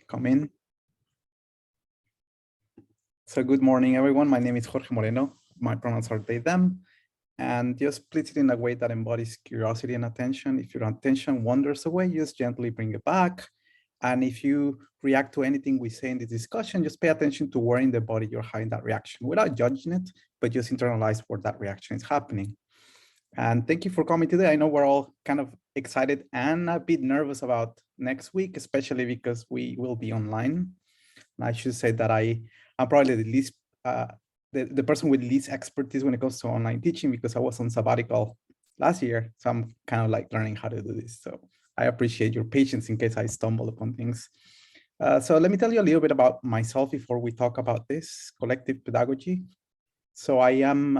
Come in. So good morning, everyone. My name is Jorge Moreno. My pronouns are they, them. And just please it in a way that embodies curiosity and attention. If your attention wanders away, just gently bring it back. And if you react to anything we say in the discussion, just pay attention to where in the body you're having that reaction without judging it, but just internalize where that reaction is happening. And thank you for coming today. I know we're all kind of excited and a bit nervous about next week, especially because we will be online. And I should say that I'm probably the least, the person with least expertise when it comes to online teaching, because I was on sabbatical last year. So I'm kind of like learning how to do this. So I appreciate your patience in case I stumble upon things. So let me tell you a little bit about myself before we talk about this collective pedagogy. So I am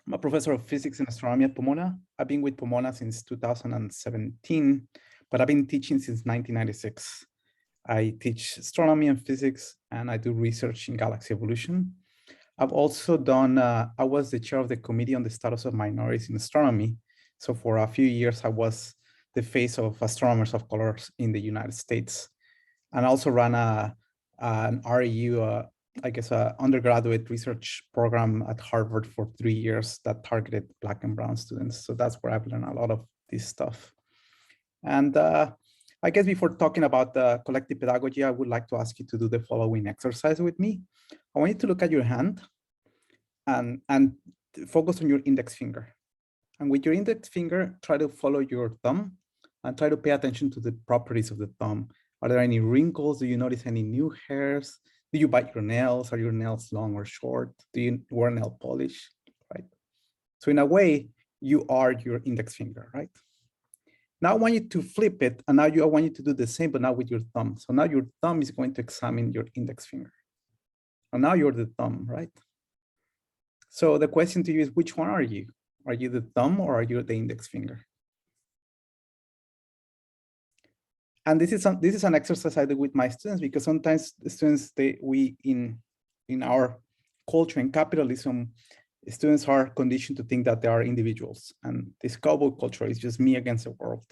I'm a professor of physics and astronomy at Pomona. I've been with Pomona since 2017, but I've been teaching since 1996. I teach astronomy and physics, and I do research in galaxy evolution. I've also done, I was the chair of the Committee on the Status of Minorities in Astronomy. So for a few years, I was the face of astronomers of color in the United States. And I also ran an REU, I guess, an undergraduate research program at Harvard for 3 years that targeted Black and brown students. So that's where I've learned a lot of this stuff. And I guess before talking about the collective pedagogy, I would like to ask you to do the following exercise with me. I want you to look at your hand and focus on your index finger. And with your index finger, try to follow your thumb and try to pay attention to the properties of the thumb. Are there any wrinkles? Do you notice any new hairs? Do you bite your nails? Are your nails long or short? Do you wear nail polish, right? So in a way, you are your index finger, right? Now I want you to flip it, and now I want you to do the same, but now with your thumb. So now your thumb is going to examine your index finger. And now you're the thumb, right? So the question to you is, which one are you? Are you the thumb or are you the index finger? And this is an exercise I do with my students, because sometimes the students, in our culture in capitalism, students are conditioned to think that they are individuals, and this cowboy culture is just me against the world.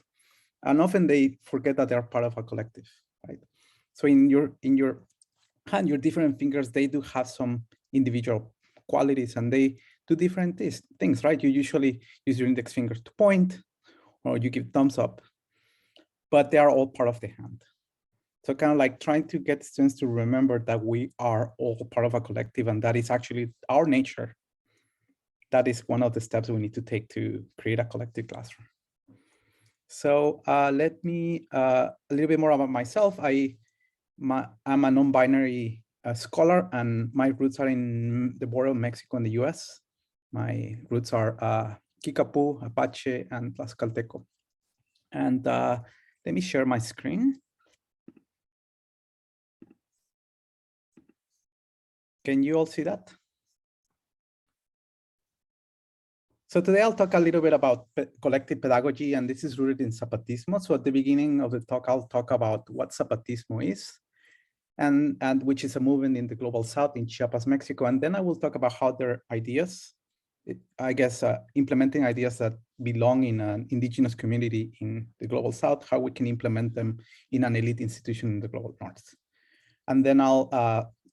And often they forget that they are part of a collective, right? So in your hand, your different fingers, they do have some individual qualities, and they do different things, right? You usually use your index finger to point, or you give thumbs up, but they are all part of the hand. So kind of like trying to get students to remember that we are all part of a collective, and that is actually our nature. That is one of the steps we need to take to create a collective classroom. So let me, a little bit more about myself. I'm a non-binary scholar, and my roots are in the border of Mexico and the US. My roots are Kickapoo, Apache, and Tlaxcalteco. And let me share my screen. Can you all see that? So today I'll talk a little bit about collective pedagogy, and this is rooted in Zapatismo. So at the beginning of the talk, I'll talk about what Zapatismo is, and which is a movement in the Global South in Chiapas, Mexico. And then I will talk about how their ideas, I guess, implementing ideas that belong in an indigenous community in the Global South, how we can implement them in an elite institution in the Global North. And then I'll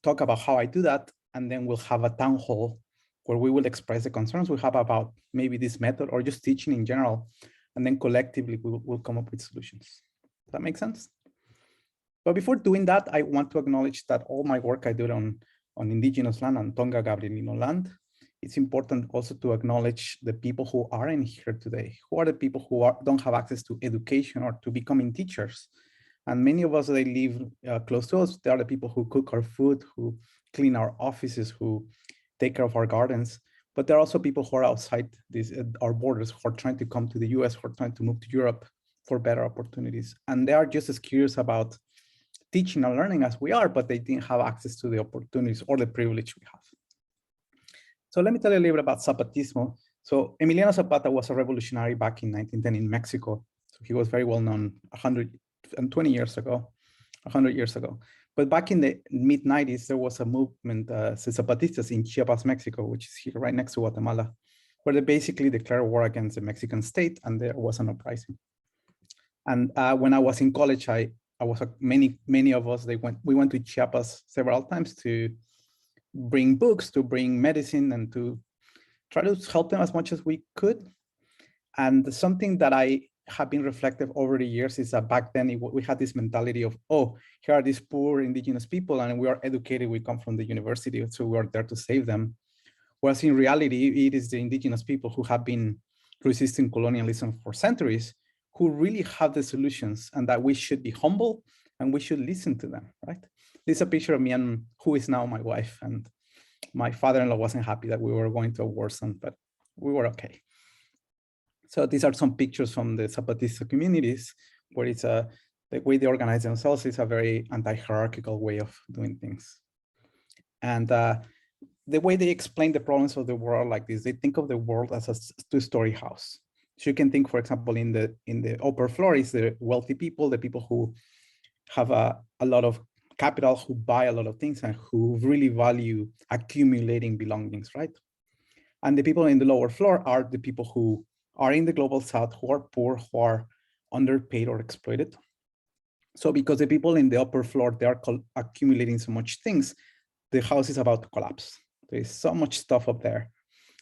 talk about how I do that, and then we'll have a town hall where we will express the concerns we have about maybe this method or just teaching in general, and then collectively we'll come up with solutions. Does that make sense? But before doing that, I want to acknowledge that all my work I do on indigenous land, on Tonga Gabrielino land, it's important also to acknowledge the people who aren't here today, who are the people who don't have access to education or to becoming teachers. And many of us, they live close to us. They are the people who cook our food, who clean our offices, who take care of our gardens. But there are also people who are outside our borders, who are trying to come to the US, who are trying to move to Europe for better opportunities. And they are just as curious about teaching and learning as we are, but they didn't have access to the opportunities or the privilege we have. So let me tell you a little bit about Zapatismo. So Emiliano Zapata was a revolutionary back in 1910 in Mexico. So he was very well known 120 years ago, 100 years ago. But back in the mid-90s, there was a movement, Zapatistas in Chiapas, Mexico, which is here right next to Guatemala, where they basically declared war against the Mexican state, and there was an uprising. And when I was in college, I many of us, we went to Chiapas several times to bring books, to bring medicine, and to try to help them as much as we could. And something that I have been reflective over the years is that back then we had this mentality of, oh, here are these poor indigenous people and we are educated, we come from the university, so we are there to save them. Whereas in reality, it is the indigenous people who have been resisting colonialism for centuries who really have the solutions, and that we should be humble and we should listen to them, right? This is a picture of me and who is now my wife, and my father-in-law wasn't happy that we were going to a war zone, but we were okay. So these are some pictures from the Zapatista communities, where it's the way they organize themselves is a very anti-hierarchical way of doing things. And the way they explain the problems of the world like this, they think of the world as a two-story house. So you can think, for example, in the upper floor is the wealthy people, the people who have a lot of capital, who buy a lot of things and who really value accumulating belongings, right? And the people in the lower floor are the people who are in the global south, who are poor, who are underpaid or exploited. So because the people in the upper floor, they are accumulating so much things, the house is about to collapse. There's so much stuff up there.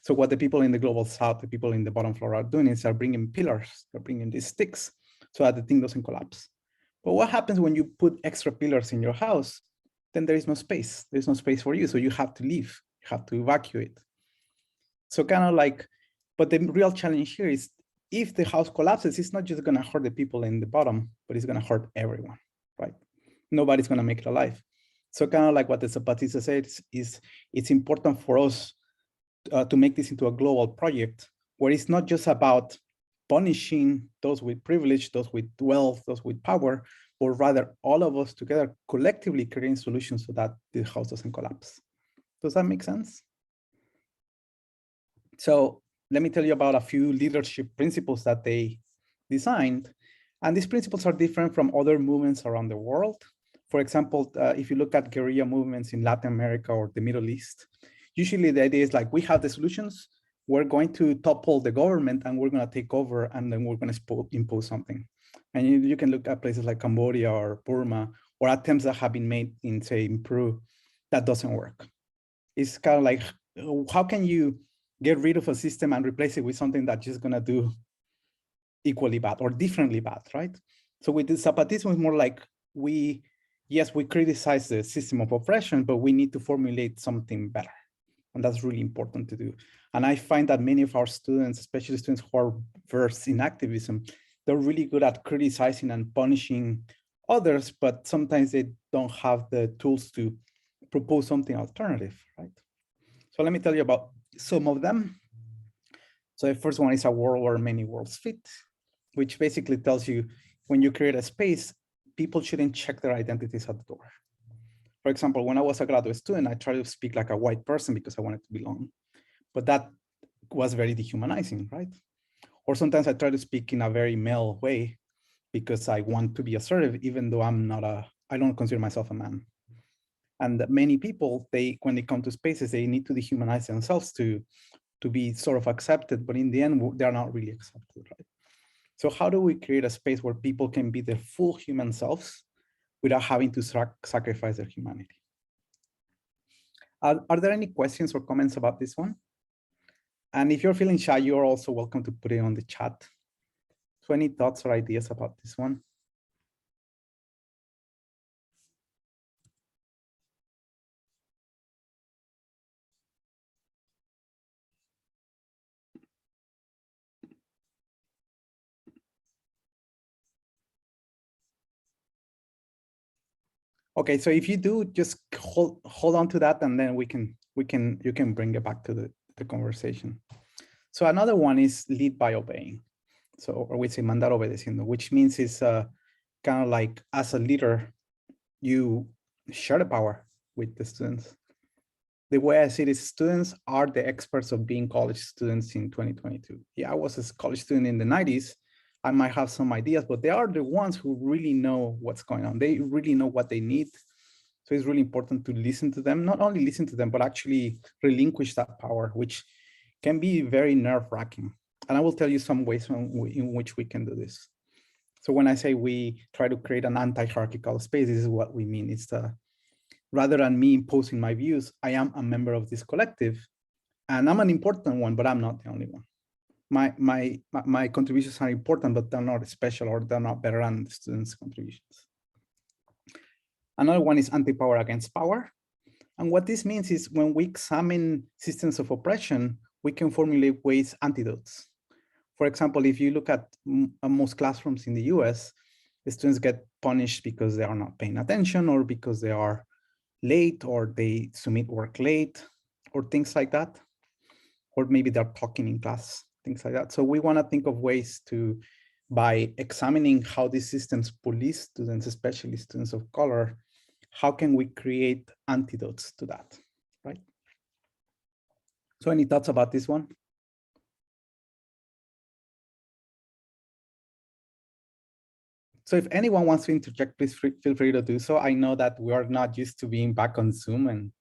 So what the people in the global south, the people in the bottom floor are doing is they're bringing pillars, they're bringing these sticks so that the thing doesn't collapse. But what happens when you put extra pillars in your house? Then there is no space. There's no space for you. So you have to leave, you have to evacuate. So kind of like, but the real challenge here is if the house collapses, it's not just going to hurt the people in the bottom, but it's going to hurt everyone, right? Nobody's going to make it alive. So kind of like what the Zapatista said is it's important for us to make this into a global project where it's not just about punishing those with privilege, those with wealth, those with power, but rather all of us together collectively creating solutions so that the house doesn't collapse. Does that make sense? So let me tell you about a few leadership principles that they designed. And these principles are different from other movements around the world. For example, if you look at guerrilla movements in Latin America or the Middle East, usually the idea is like, we have the solutions, we're going to topple the government and we're going to take over and then we're going to impose something. And you can look at places like Cambodia or Burma or attempts that have been made in, say, in Peru. That doesn't work. It's kind of like, how can you get rid of a system and replace it with something that's just going to do equally bad or differently bad, right? So with the Zapatismo, it's more like yes, we criticize the system of oppression, but we need to formulate something better. And that's really important to do. And I find that many of our students, especially students who are versed in activism, they're really good at criticizing and punishing others, but sometimes they don't have the tools to propose something alternative, right? So let me tell you about some of them. So the first one is a world where many worlds fit, which basically tells you when you create a space, people shouldn't check their identities at the door. For example, when I was a graduate student, I tried to speak like a white person because I wanted to belong, but that was very dehumanizing, right? Or sometimes I try to speak in a very male way because I want to be assertive, even though I don't consider myself a man. And many people, when they come to spaces, they need to dehumanize themselves to be sort of accepted, but in the end, they're not really accepted, right? So how do we create a space where people can be their full human selves without having to sacrifice their humanity? Are there any questions or comments about this one? And if you're feeling shy, you're also welcome to put it on the chat. So any thoughts or ideas about this one? Okay, so if you do, just hold on to that, and then you can bring it back to the conversation. So another one is lead by obeying. So, or we say mandar obedeciendo, which means it's kind of like as a leader, you share the power with the students. The way I see it is students are the experts of being college students in 2022. Yeah, I was a college student in the 90s. I might have some ideas, but they are the ones who really know what's going on. They really know what they need. So it's really important to listen to them, not only listen to them, but actually relinquish that power, which can be very nerve-wracking. And I will tell you some ways in which we can do this. So when I say we try to create an anti-hierarchical space, this is what we mean. It's rather than me imposing my views, I am a member of this collective, and I'm an important one, but I'm not the only one. My contributions are important, but they're not special, or they're not better than the students' contributions. Another one is anti-power against power. And what this means is when we examine systems of oppression, we can formulate ways antidotes. For example, if you look at most classrooms in the US, the students get punished because they are not paying attention, or because they are late, or they submit work late, or things like that. Or maybe they're talking in class, things like that. So we want to think of ways to, by examining how these systems police students, especially students of color, how can we create antidotes to that, right? So any thoughts about this one? So if anyone wants to interject, please feel free to do so. I know that we are not used to being back on Zoom, and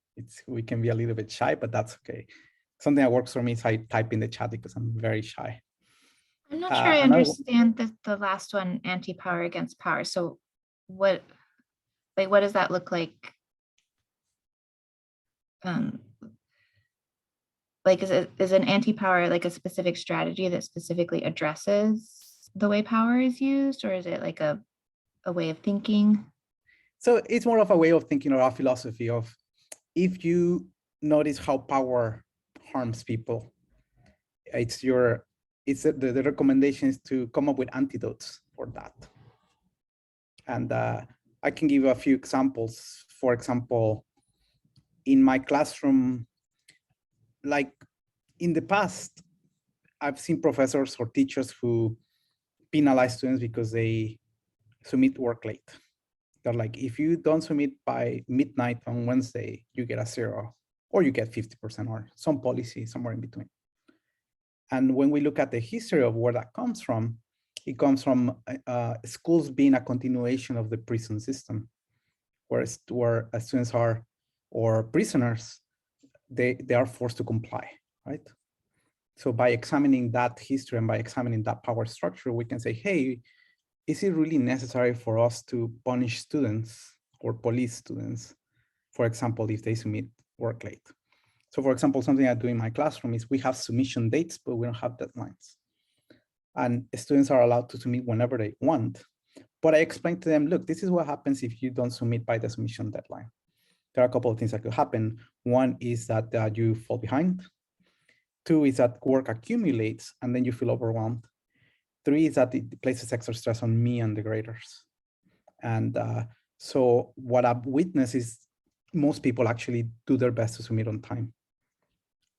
we can be a little bit shy, but that's okay. Something that works for me is I type in the chat because I'm very shy. I'm not sure I understand the last one, anti-power against power. So what does that look like? Like, is an anti-power like a specific strategy that specifically addresses the way power is used, or is it like a way of thinking? So it's more of a way of thinking, or a philosophy of, if you notice how power harms people, the recommendation is to come up with antidotes for that. And I can give you a few examples. For example, in my classroom, like in the past, I've seen professors or teachers who penalize students because they submit work late. They're like, if you don't submit by midnight on Wednesday, you get a 0, or you get 50%, or some policy somewhere in between. And when we look at the history of where that comes from, it comes from schools being a continuation of the prison system, where students are, or prisoners, they are forced to comply, right? So by examining that history and by examining that power structure, we can say, hey, is it really necessary for us to punish students or police students, for example, if they submit work late? So for example, something I do in my classroom is we have submission dates, but we don't have deadlines. And students are allowed to submit whenever they want. But I explain to them, look, this is what happens if you don't submit by the submission deadline. There are a couple of things that could happen. One is that you fall behind. 2 is that work accumulates and then you feel overwhelmed. 3 is that it places extra stress on me and the graders. And so what I've witnessed is most people actually do their best to submit on time.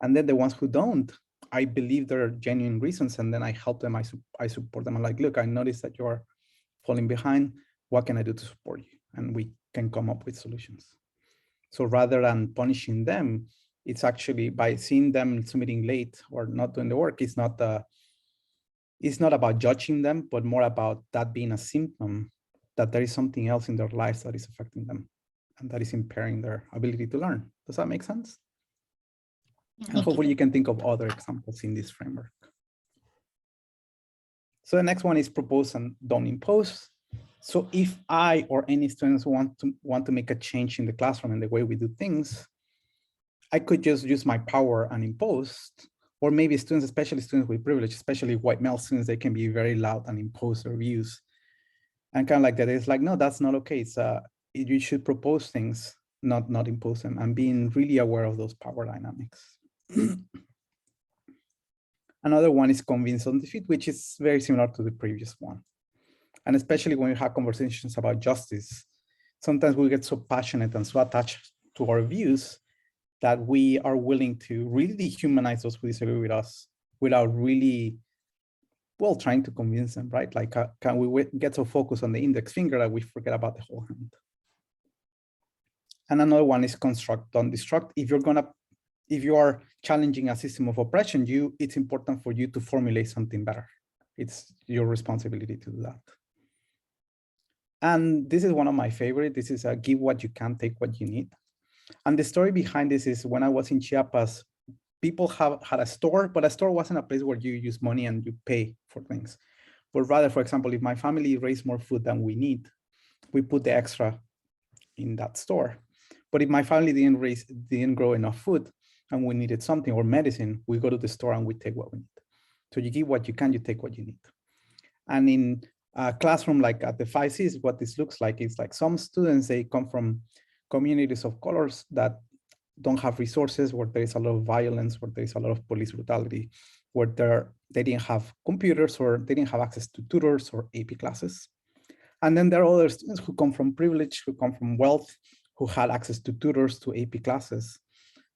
And then the ones who don't, I believe there are genuine reasons, and then I help them, I support them. I'm like, look, I noticed that you're falling behind. What can I do to support you? And we can come up with solutions. So rather than punishing them, it's actually by seeing them submitting late or not doing the work, it's not about judging them, but more about that being a symptom that there is something else in their lives that is affecting them and that is impairing their ability to learn. Does that make sense? Yeah, and hopefully you can think of other examples in this framework. So the next one is propose and don't impose. So if I or any students want to make a change in the classroom and the way we do things, I could just use my power and impose, or maybe students, especially students with privilege, especially white male students, they can be very loud and impose their views. And kind of like that, it's like, no, that's not okay. It's you should propose things, not impose them, and being really aware of those power dynamics. Another one is convince on defeat, which is very similar to the previous one. And especially when we have conversations about justice, sometimes we get so passionate and so attached to our views that we are willing to really dehumanize those who disagree with us without really, well, trying to convince them, right? Like, can we get so focused on the index finger that we forget about the whole hand? And another one is construct, don't destruct. If you are challenging a system of oppression, it's important for you to formulate something better. It's your responsibility to do that. And this is one of my favorite. This is give what you can, take what you need. And the story behind this is when I was in Chiapas, people had a store, but a store wasn't a place where you use money and you pay for things. but rather, for example, if my family raised more food than we need, we put the extra in that store. But if my family didn't grow enough food and we needed something or medicine, we go to the store and we take what we need. So you give what you can, you take what you need. And in a classroom like at the 5Cs, what this looks like is like some students, they come from communities of colors that don't have resources, where there is a lot of violence, where there is a lot of police brutality, where they didn't have computers or they didn't have access to tutors or AP classes. And then there are other students who come from privilege, who come from wealth, who had access to tutors, to AP classes.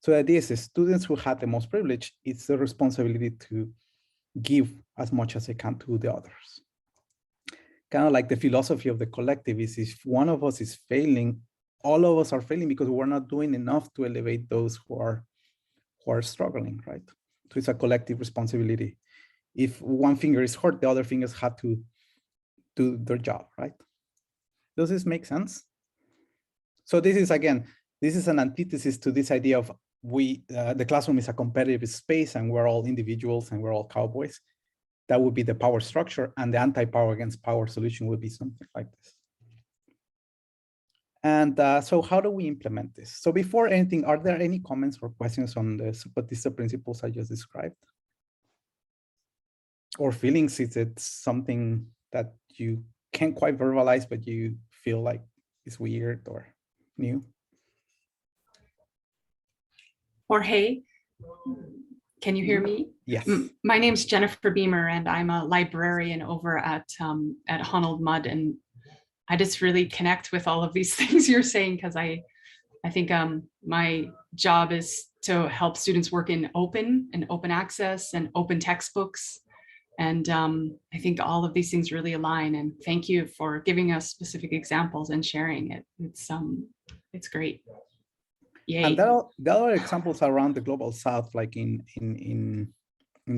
So the idea is the students who had the most privilege, it's the responsibility to give as much as they can to the others. Kind of like the philosophy of the collective is if one of us is failing, all of us are failing because we're not doing enough to elevate those who are struggling, right? So it's a collective responsibility. If one finger is hurt, the other fingers had to do their job, right? Does this make sense? So this is, again, this is an antithesis to this idea of the classroom is a competitive space and we're all individuals and we're all cowboys. That would be the power structure, and the anti-power against power solution would be something like this. And so how do we implement this? So before anything, are there any comments or questions on the Zapatista principles I just described? Or feelings? Is it something that you can't quite verbalize, but you feel like it's weird or new? Jorge, can you hear me? Yes. My name's Jennifer Beamer, and I'm a librarian over at Honnold Mudd, and I just really connect with all of these things you're saying, because I think my job is to help students work in open access and open textbooks. And I think all of these things really align, and thank you for giving us specific examples and sharing it. It's great. Yay. And there are examples around the global south, like in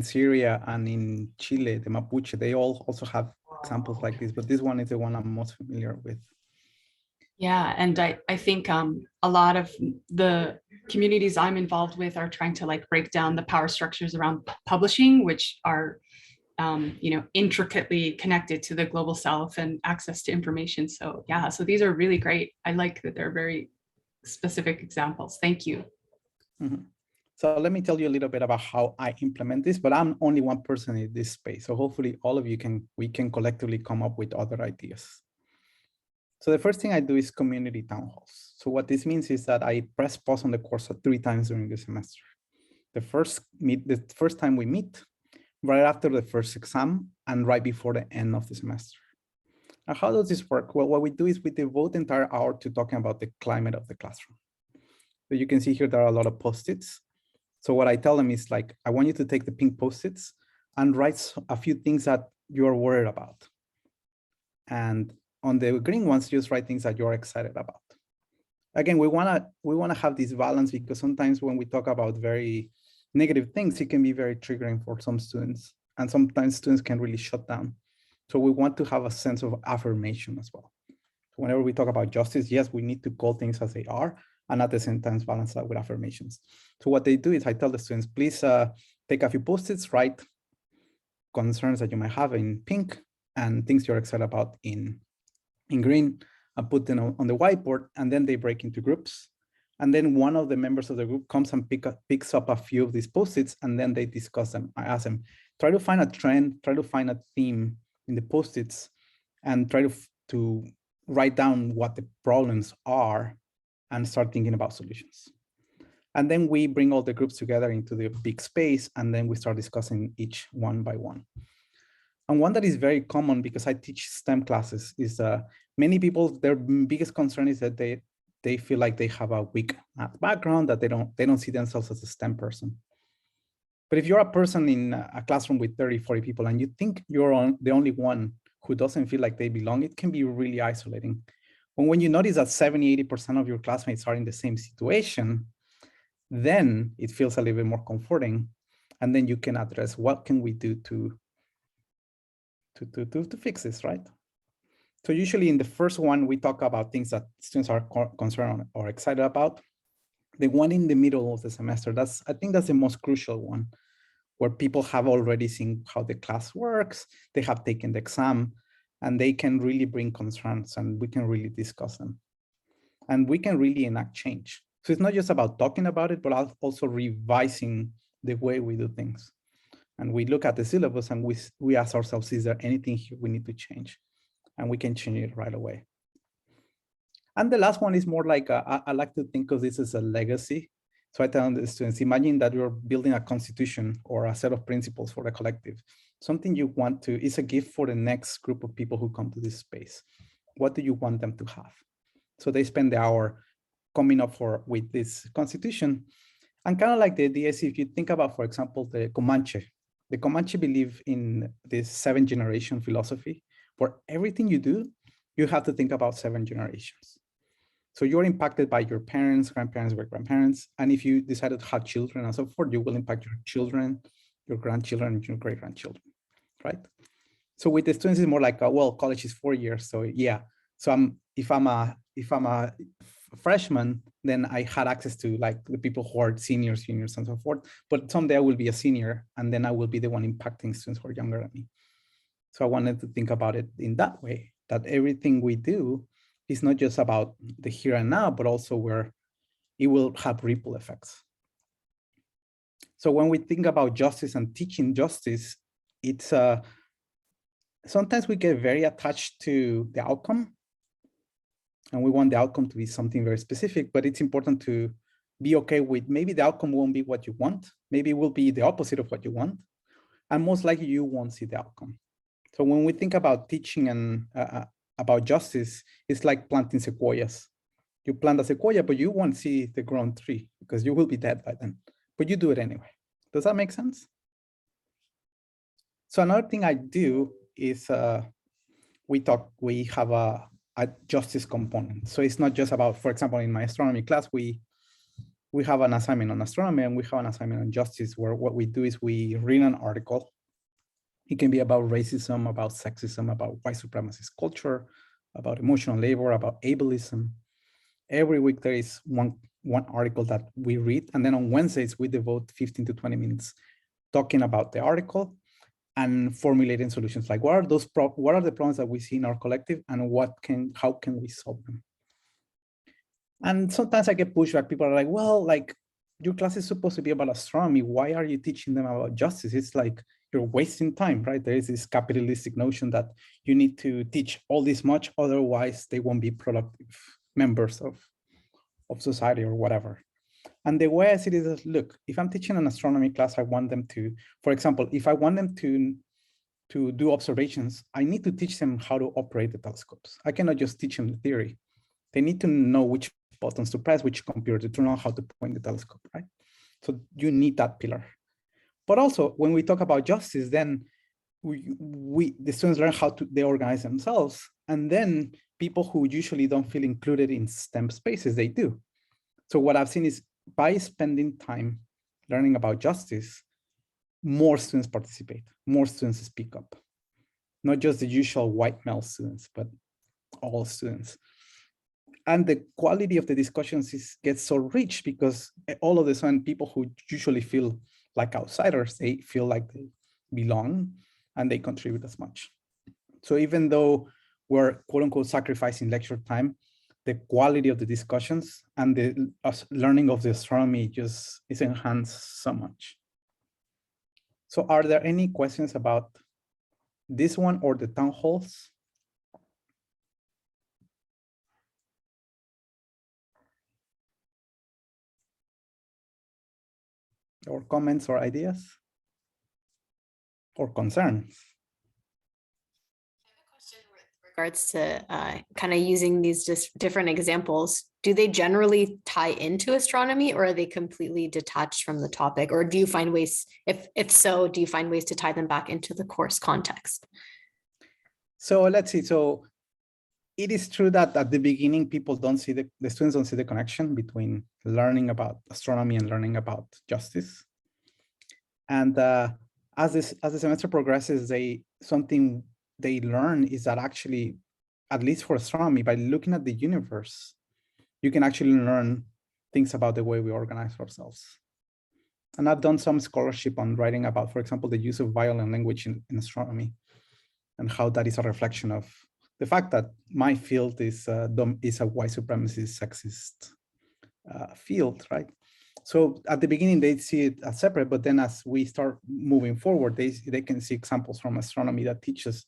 Syria and in Chile, the Mapuche, they all also have examples like this, but this one is the one I'm most familiar with. Yeah, and I think a lot of the communities I'm involved with are trying to like break down the power structures around publishing, which are intricately connected to the global south and access to information. So yeah, so these are really great. I like that they're very specific examples. Thank you. Mm-hmm. So let me tell you a little bit about how I implement this, but I'm only one person in this space. So hopefully all of you we can collectively come up with other ideas. So the first thing I do is community town halls. So what this means is that I press pause on the course 3 times during the semester. The first time we meet, right after the first exam, and right before the end of the semester. Now, how does this work? Well, what we do is we devote the entire hour to talking about the climate of the classroom. So you can see here there are a lot of post-its. So what I tell them is like, I want you to take the pink post-its and write a few things that you're worried about. And on the green ones, just write things that you're excited about. Again, we wanna have this balance, because sometimes when we talk about very negative things, it can be very triggering for some students. And sometimes students can really shut down. So we want to have a sense of affirmation as well. So whenever we talk about justice, yes, we need to call things as they are, and at the same time balance that with affirmations. So what they do is I tell the students, please take a few post-its, write concerns that you might have in pink and things you're excited about in green, and put them on the whiteboard, and then they break into groups. And then one of the members of the group comes and picks up a few of these post-its, and then they discuss them. I ask them, try to find a trend, try to find a theme in the post-its, and try to write down what the problems are and start thinking about solutions. And then we bring all the groups together into the big space, and then we start discussing each one by one. And one that is very common, because I teach STEM classes, is many people, their biggest concern is that they feel like they have a weak math background, that they don't see themselves as a STEM person. But if you're a person in a classroom with 30, 40 people, and you think you're the only one who doesn't feel like they belong, it can be really isolating. When you notice that 70, 80% of your classmates are in the same situation, then it feels a little bit more comforting. And then you can address, what can we do to fix this, right? So usually in the first one, we talk about things that students are concerned or excited about. The one in the middle of the semester, I think that's the most crucial one, where people have already seen how the class works, they have taken the exam, and they can really bring concerns and we can really discuss them. And we can really enact change. So it's not just about talking about it, but also revising the way we do things. And we look at the syllabus and we ask ourselves, is there anything here we need to change? And we can change it right away. And the last one is more like, I like to think of this as a legacy. So I tell the students, imagine that you're building a constitution or a set of principles for the collective. Something you want to, is a gift for the next group of people who come to this space. What do you want them to have? So they spend the hour coming up with this constitution. And kind of like the idea is, if you think about, for example, the Comanche believe in this 7-generation philosophy, where everything you do, you have to think about 7 generations. So you're impacted by your parents, grandparents, great-grandparents. And if you decided to have children and so forth, you will impact your children, your grandchildren, and your great-grandchildren, right? So with the students, it's more like, well, college is 4 years. So yeah, so if I'm a freshman, then I had access to like the people who are seniors, juniors, and so forth. But someday I will be a senior, and then I will be the one impacting students who are younger than me. So I wanted to think about it in that way, that everything we do is not just about the here and now, but also where it will have ripple effects. So when we think about justice and teaching justice, it's sometimes we get very attached to the outcome, and we want the outcome to be something very specific, but it's important to be okay with maybe the outcome won't be what you want. Maybe it will be the opposite of what you want. And most likely you won't see the outcome. So when we think about teaching and about justice, it's like planting sequoias. You plant a sequoia, but you won't see the grown tree because you will be dead by then, but you do it anyway. Does that make sense? So another thing I do is we have a justice component. So it's not just about, for example, in my astronomy class, we have an assignment on astronomy and we have an assignment on justice, where what we do is we read an article. It can be about racism, about sexism, about white supremacist culture, about emotional labor, about ableism. Every week there is one article that we read, and then on Wednesdays we devote 15 to 20 minutes talking about the article and formulating solutions, like what are the problems that we see in our collective, and how can we solve them? And sometimes I get pushback. People are like, well, like your class is supposed to be about astronomy. Why are you teaching them about justice? It's like you're wasting time, right? There is this capitalistic notion that you need to teach all this much, otherwise they won't be productive members of society or whatever. And the way I see it is, look, if I'm teaching an astronomy class, I want them to, for example, if I want them to do observations, I need to teach them how to operate the telescopes. I cannot just teach them the theory. They need to know which buttons to press, which computer to turn on, how to point the telescope, right? So you need that pillar. But also, when we talk about justice, then the students learn how they organize themselves. And then people who usually don't feel included in STEM spaces, they do. So what I've seen is, by spending time learning about justice, more students participate, more students speak up. Not just the usual white male students, but all students. And the quality of the discussions gets so rich because all of a sudden people who usually feel like outsiders, they feel like they belong and they contribute as much. So even though we're quote unquote sacrificing lecture time, the quality of the discussions and the learning of the astronomy just is enhanced so much. So are there any questions about this one or the town halls? Or comments or ideas? Or concerns? Regards to kind of using these just different examples, do they generally tie into astronomy, or are they completely detached from the topic? Or do you find ways, if so, do you find ways to tie them back into the course context? So let's see. So it is true that at the beginning, people don't see the students don't see the connection between learning about astronomy and learning about justice. And as the semester progresses, something they learn is that actually, at least for astronomy, by looking at the universe, you can actually learn things about the way we organize ourselves. And I've done some scholarship on writing about, for example, the use of violent language in astronomy and how that is a reflection of the fact that my field is a white supremacist, sexist field, right? So at the beginning, they see it as separate, but then as we start moving forward, they can see examples from astronomy that teaches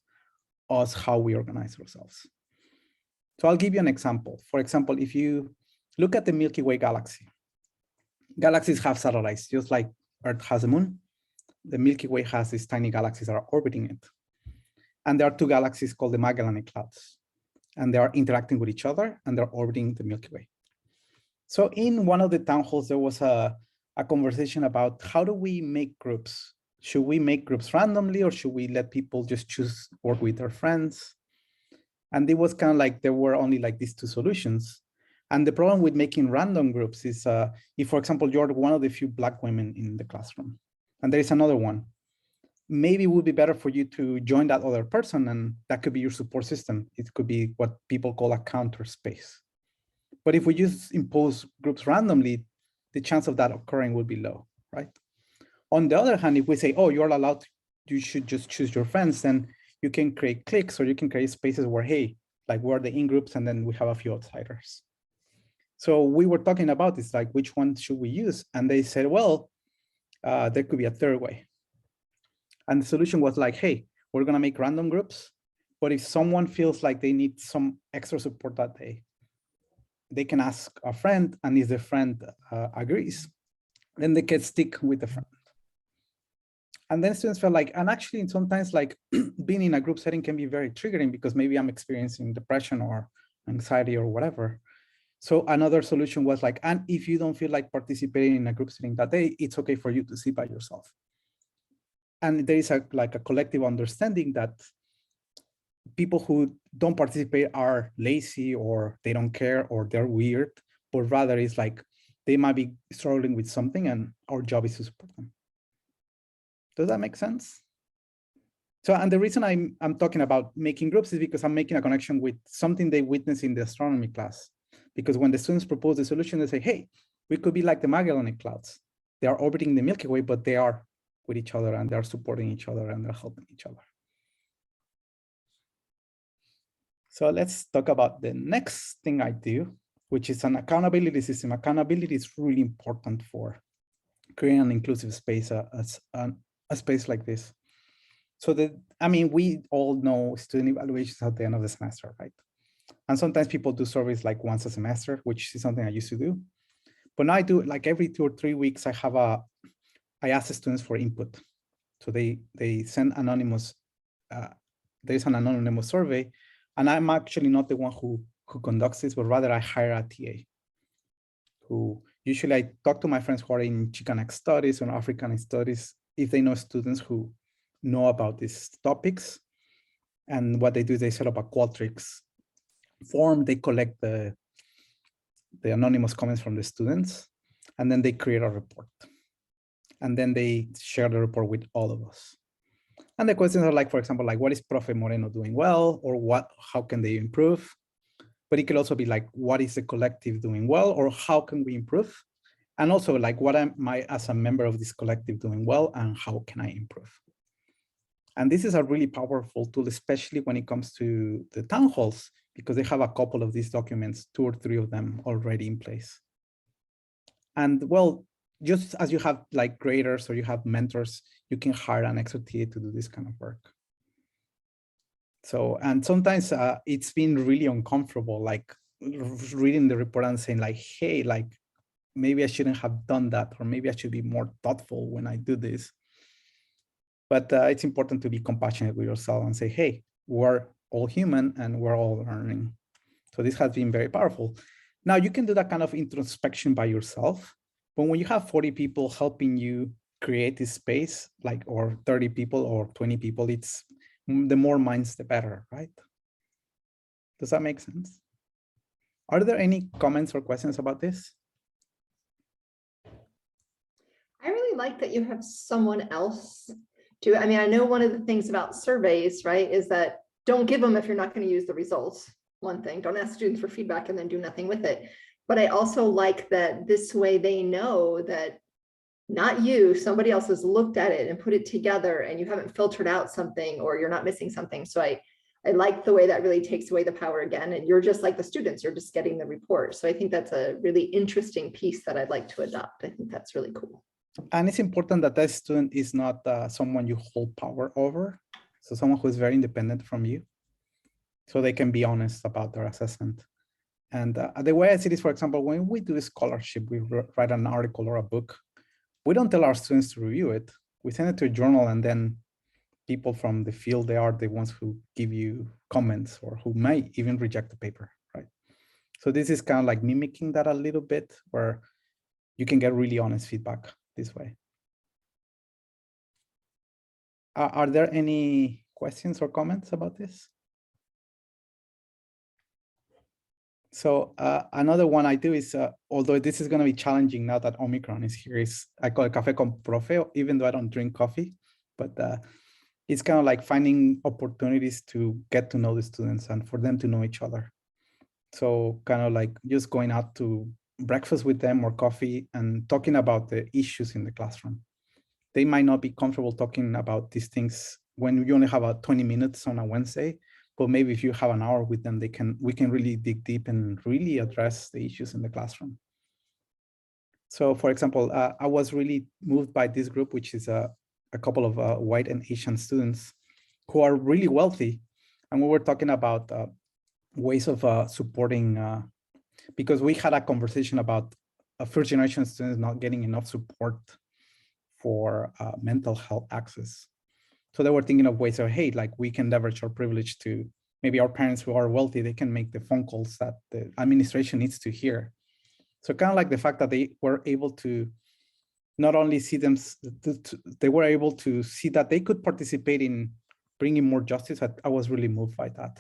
us how we organize ourselves. So I'll give you an example. For example, if you look at the Milky Way galaxy, galaxies have satellites, just like Earth has a moon. The Milky Way has these tiny galaxies that are orbiting it. And there are two galaxies called the Magellanic Clouds, and they are interacting with each other, and they're orbiting the Milky Way. So in one of the town halls, there was a conversation about how do we make groups? Should we make groups randomly, or should we let people just choose work with their friends? And it was kind of like there were only like these two solutions. And the problem with making random groups is if, for example, you're one of the few Black women in the classroom, and there is another one, maybe it would be better for you to join that other person, and that could be your support system. It could be what people call a counter space. But if we just impose groups randomly, the chance of that occurring will be low, right? On the other hand, if we say, oh, you're allowed, you should just choose your friends, then you can create cliques, or you can create spaces where, hey, like we're the in-groups and then we have a few outsiders. So we were talking about this, like, which one should we use? And they said, well, there could be a third way. And the solution was like, hey, we're gonna make random groups, but if someone feels like they need some extra support that day, they can ask a friend, and if the friend agrees, then they can stick with the friend. And then students felt like, and actually sometimes like being in a group setting can be very triggering because maybe I'm experiencing depression or anxiety or whatever. So another solution was like, and if you don't feel like participating in a group setting that day, it's okay for you to sit by yourself. And there is like a collective understanding that people who don't participate are lazy, or they don't care, or they're weird, but rather it's like they might be struggling with something and our job is to support them. Does that make sense? So, and the reason I'm talking about making groups is because I'm making a connection with something they witnessed in the astronomy class. Because when the students propose the solution, they say, hey, we could be like the Magellanic Clouds. They are orbiting the Milky Way, but they are with each other, and they're supporting each other, and they're helping each other. So let's talk about the next thing I do, which is an accountability system. Accountability is really important for creating an inclusive space, a space like this. So I mean, we all know student evaluations at the end of the semester, right? And sometimes people do surveys like once a semester, which is something I used to do. But now I do like every 2 or 3 weeks, I ask the students for input. So they send anonymous, there's an anonymous survey, and I'm actually not the one who conducts this, but rather I hire a TA who usually I talk to my friends who are in Chicanx studies or African studies, if they know students who know about these topics. And what they do is they set up a Qualtrics form, they collect the anonymous comments from the students, and then they create a report. And then they share the report with all of us. And the questions are like, for example, like what is Profe Moreno doing well, or how can they improve? But it could also be like, what is the collective doing well, or how can we improve? And also like, what am I as a member of this collective doing well, and how can I improve? And this is a really powerful tool, especially when it comes to the town halls, because they have a couple of these documents, 2 or 3 of them already in place. And well, just as you have like graders or you have mentors, you can hire an extra TA to do this kind of work. So, and sometimes it's been really uncomfortable, like reading the report and saying like, hey, like maybe I shouldn't have done that, or maybe I should be more thoughtful when I do this. But it's important to be compassionate with yourself and say, hey, we're all human and we're all learning. So this has been very powerful. Now you can do that kind of introspection by yourself, but when you have 40 people helping you create this space, like, or 30 people or 20 people, it's the more minds, the better, right? Does that make sense? Are there any comments or questions about this? I really like that you have someone else to, I mean, I know one of the things about surveys, right, is that don't give them if you're not going to use the results. One thing, don't ask students for feedback and then do nothing with it. But I also like that this way they know that not you, somebody else has looked at it and put it together and you haven't filtered out something or you're not missing something. So I like the way that really takes away the power again. And you're just like the students, you're just getting the report. So I think that's a really interesting piece that I'd like to adopt. I think that's really cool. And it's important that that student is not someone you hold power over. So someone who is very independent from you. So they can be honest about their assessment. And the way I see this, for example, when we do a scholarship, we write an article or a book. We don't tell our students to review it. We send it to a journal, and then people from the field, they are the ones who give you comments or who may even reject the paper, right? So this is kind of like mimicking that a little bit, where you can get really honest feedback this way. Are there any questions or comments about this? So another one I do is, although this is going to be challenging now that Omicron is here, is I call it Café con Profe, even though I don't drink coffee, but it's kind of like finding opportunities to get to know the students and for them to know each other. So kind of like just going out to breakfast with them or coffee and talking about the issues in the classroom. They might not be comfortable talking about these things when you only have 20 minutes on a Wednesday, but maybe if you have an hour with them, we can really dig deep and really address the issues in the classroom. So for example, I was really moved by this group, which is a couple of white and Asian students who are really wealthy. And we were talking about ways of supporting, because we had a conversation about first generation students not getting enough support for mental health access. So they were thinking of ways of, hey, like we can leverage our privilege to maybe our parents who are wealthy, they can make the phone calls that the administration needs to hear. So kind of like the fact that they were able to not only see them, they were able to see that they could participate in bringing more justice. I was really moved by that.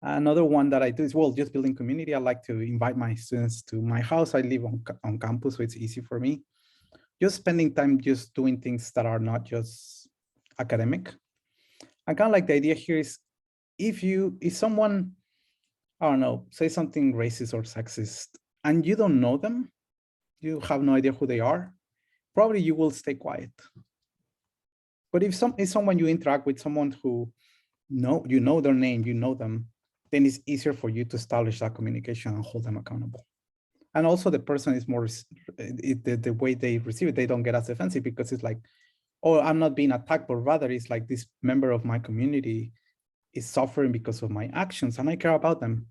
Another one that I do is, well, just building community. I like to invite my students to my house. I live on campus, so it's easy for me. Just spending time just doing things that are not just academic. I kind of like the idea here is if someone, I don't know, say something racist or sexist and you don't know them, you have no idea who they are, probably you will stay quiet. But if someone you interact with, someone who you know their name, you know them, then it's easier for you to establish that communication and hold them accountable. And also the person is more, the way they receive it, they don't get as offensive because it's like, oh, I'm not being attacked, but rather it's like this member of my community is suffering because of my actions and I care about them.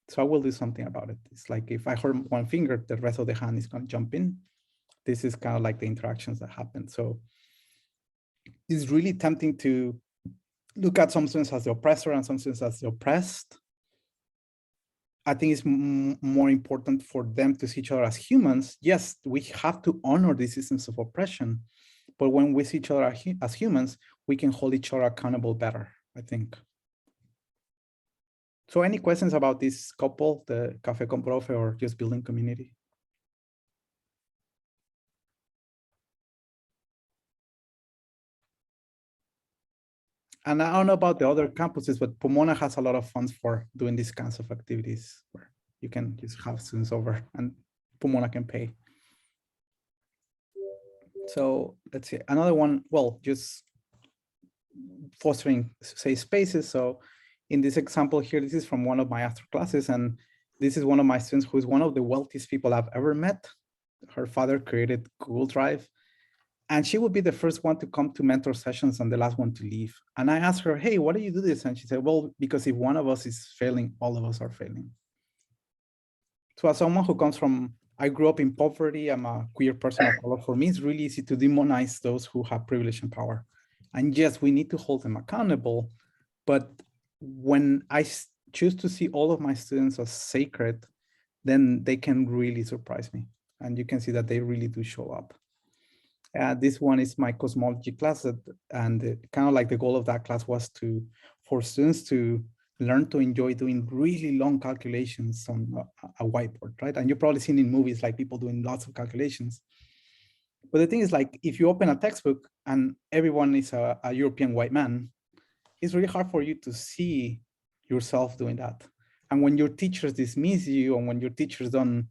So I will do something about it. It's like if I hurt one finger, the rest of the hand is going to jump in. This is kind of like the interactions that happen. So it's really tempting to look at some students as the oppressor and some students as the oppressed. I think it's more important for them to see each other as humans. Yes, we have to honor these systems of oppression, but when we see each other as humans, we can hold each other accountable better, I think. So any questions about this couple, the Café con Profe or just building community? And I don't know about the other campuses, but Pomona has a lot of funds for doing these kinds of activities where you can just have students over and Pomona can pay. So let's see, another one, well, just fostering safe spaces. So in this example here, this is from one of my after classes, and this is one of my students who is one of the wealthiest people I've ever met. Her father created Google Drive, and she would be the first one to come to mentor sessions and the last one to leave. And I asked her, hey, why do you do this? And she said, well, because if one of us is failing, all of us are failing. So as someone who comes from, I grew up in poverty, I'm a queer person of color, for me, it's really easy to demonize those who have privilege and power. And yes, we need to hold them accountable. But when I choose to see all of my students as sacred, then they can really surprise me. And you can see that they really do show up. This one is my cosmology class, and kind of like the goal of that class was for students to learn to enjoy doing really long calculations on a whiteboard, right? And you've probably seen in movies like people doing lots of calculations. But the thing is, like, if you open a textbook and everyone is a European white man, it's really hard for you to see yourself doing that. And when your teachers dismiss you, and when your teachers don't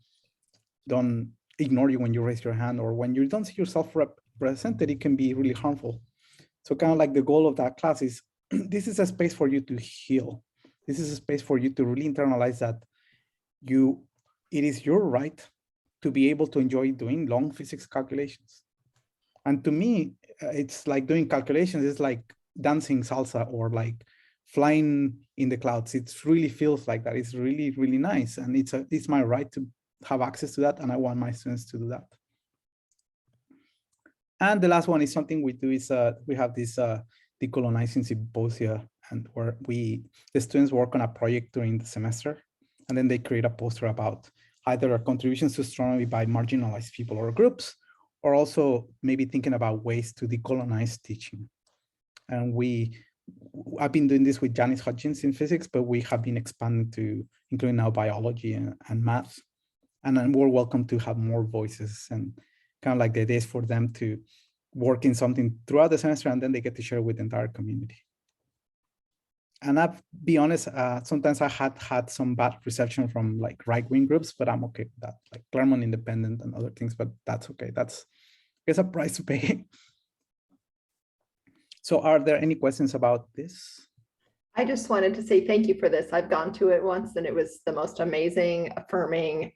ignore you when you raise your hand, or when you don't see yourself represented, it can be really harmful. So kind of like the goal of that class is, this is a space for you to heal. This is a space for you to really internalize that it is your right to be able to enjoy doing long physics calculations. And to me, it's like doing calculations is like dancing salsa or like flying in the clouds. It really feels like that. It's really, really nice. And it's my right to have access to that. And I want my students to do that. And the last one is something we do is we have this decolonizing symposia, and where the students work on a project during the semester, and then they create a poster about either contributions to astronomy by marginalized people or groups, or also maybe thinking about ways to decolonize teaching. And I've been doing this with Janice Hutchins in physics, but we have been expanding to including now biology and math. And then we're welcome to have more voices, and kind of like the idea is for them to work in something throughout the semester, and then they get to share with the entire community. And I'll be honest, sometimes I had some bad reception from like right-wing groups, but I'm okay with that, like Claremont Independent and other things, but that's okay. It's a price to pay. So are there any questions about this? I just wanted to say thank you for this. I've gone to it once and it was the most amazing, affirming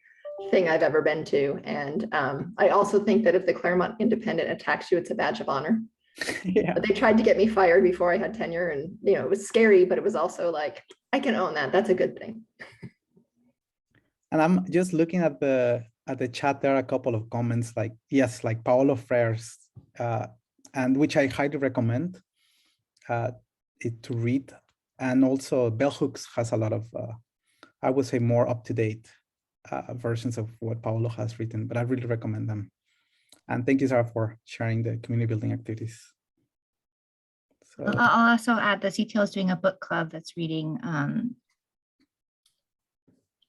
thing I've ever been to. And I also think that if the Claremont Independent attacks you, it's a badge of honor. Yeah. They tried to get me fired before I had tenure, and it was scary, but it was also like, I can own that. That's a good thing. And I'm just looking at the chat. There are a couple of comments like, yes, like Paolo Frere's, and which I highly recommend it to read. And also Bell Hooks has a lot of, I would say, more up-to-date versions of what Paolo has written, but I really recommend them. And thank you, Sarah, for sharing the community building activities. So, I'll also add the CTL is doing a book club that's reading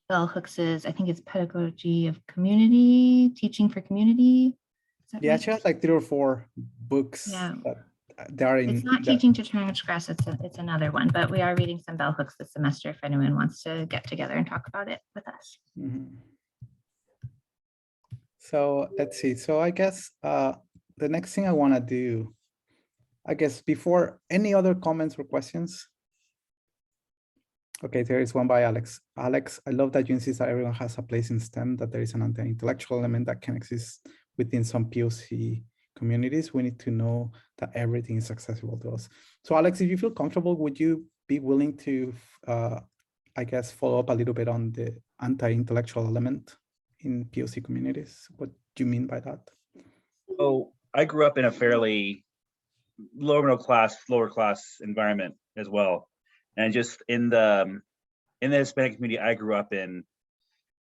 Bell Hooks's, I think it's Pedagogy of Community, Teaching for Community. yeah, right? she has like 3 or 4 books. Yeah. They are in. It's not Teaching to Transgress, it's another one, but we are reading some Bell Hooks this semester if anyone wants to get together and talk about it with us. Mm-hmm. So let's see. So I guess the next thing I want to do, I guess before any other comments or questions. Okay, there is one by Alex. Alex, I love that you insist that everyone has a place in STEM, that there is an anti-intellectual element that can exist within some POC communities. We need to know that everything is accessible to us. So Alex, if you feel comfortable, would you be willing to, I guess, follow up a little bit on the anti-intellectual element in POC communities? What do you mean by that? Oh, I grew up in a fairly lower class environment as well. And just in the Hispanic community I grew up in,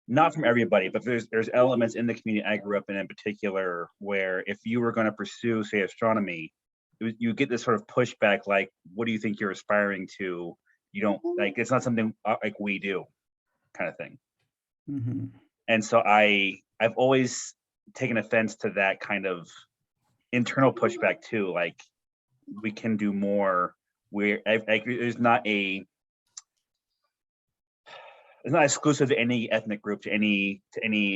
not from everybody, but there's elements in the community I grew up in particular, where if you were going to pursue, say, astronomy, you get this sort of pushback, like, what do you think you're aspiring to? You don't, like, it's not something like we do, kind of thing. Mm-hmm. And so I've always taken offense to that kind of internal pushback too. Like, we can do more. It's not exclusive to any ethnic group, to any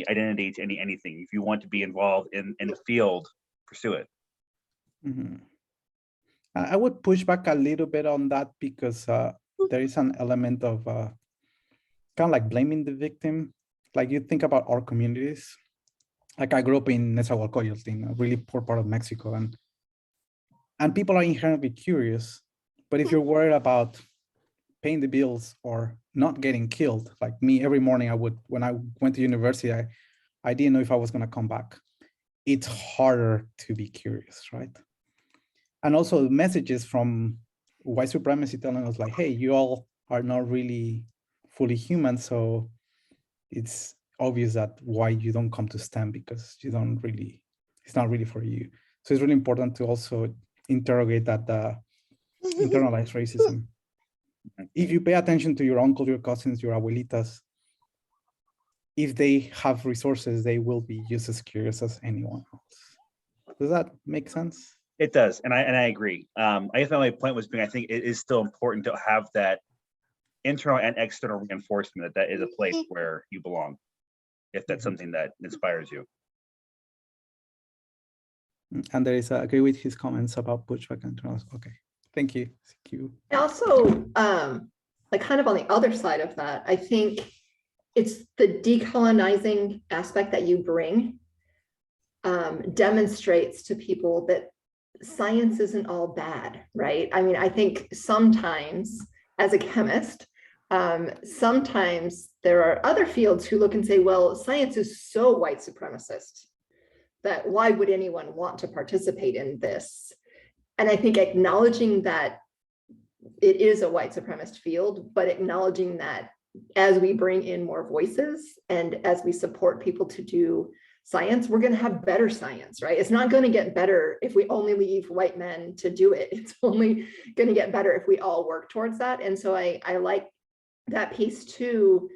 identity, to anything. If you want to be involved in the field, pursue it. Mm-hmm. I would push back a little bit on that, because there is an element of kind of like blaming the victim. Like, you think about our communities. Like, I grew up in Nezahualcóyotl, in a really poor part of Mexico, and people are inherently curious. But if you're worried about paying the bills or not getting killed, like me, every morning when I went to university, I didn't know if I was going to come back. It's harder to be curious, right? And also messages from white supremacy telling us like, hey, you all are not really fully human, so it's obvious that why you don't come to STEM, because it's not really for you. So it's really important to also interrogate that internalized racism. If you pay attention to your uncle, your cousins, your abuelitas, if they have resources, they will be just as curious as anyone else. Does that make sense? It does, and I agree. I guess my only point was being, I think it is still important to have that internal and external reinforcement that is a place where you belong, if that's something that inspires you. And there is, agree with his comments about pushback and internals. Okay, thank you. Thank you. Also, like kind of on the other side of that, I think it's the decolonizing aspect that you bring demonstrates to people that science isn't all bad, right? I mean, I think sometimes as a chemist, sometimes there are other fields who look and say, well, science is so white supremacist that why would anyone want to participate in this? And I think acknowledging that it is a white supremacist field, but acknowledging that as we bring in more voices and as we support people to do science, we're going to have better science, right? It's not going to get better if we only leave white men to do it. It's only going to get better if we all work towards that. And so I like that piece too,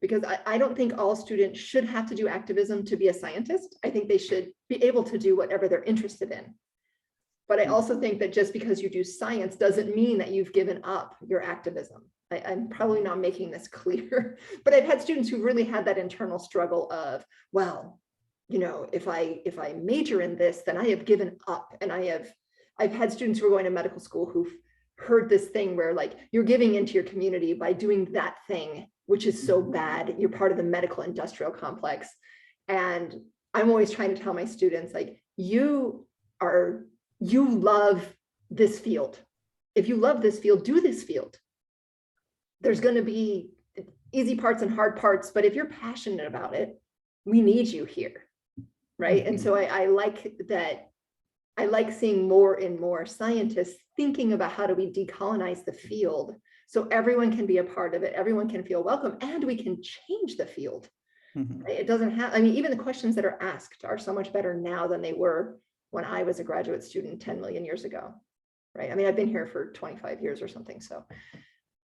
because I don't think all students should have to do activism to be a scientist. I think they should be able to do whatever they're interested in. But I also think that just because you do science doesn't mean that you've given up your activism. I'm probably not making this clear, but I've had students who really had that internal struggle of, well, you know, if I major in this, then I have given up. And I've had students who are going to medical school who've heard this thing where like you're giving into your community by doing that thing, which is so bad. You're part of the medical industrial complex. And I'm always trying to tell my students, like, you love this field. If you love this field, do this field. There's going to be easy parts and hard parts, but if you're passionate about it, we need you here, right? And so I like that. I like seeing more and more scientists thinking about how do we decolonize the field so everyone can be a part of it, everyone can feel welcome, and we can change the field. Right? It doesn't have, I mean, even the questions that are asked are so much better now than they were when I was a graduate student 10 million years ago, right? I mean, I've been here for 25 years or something, so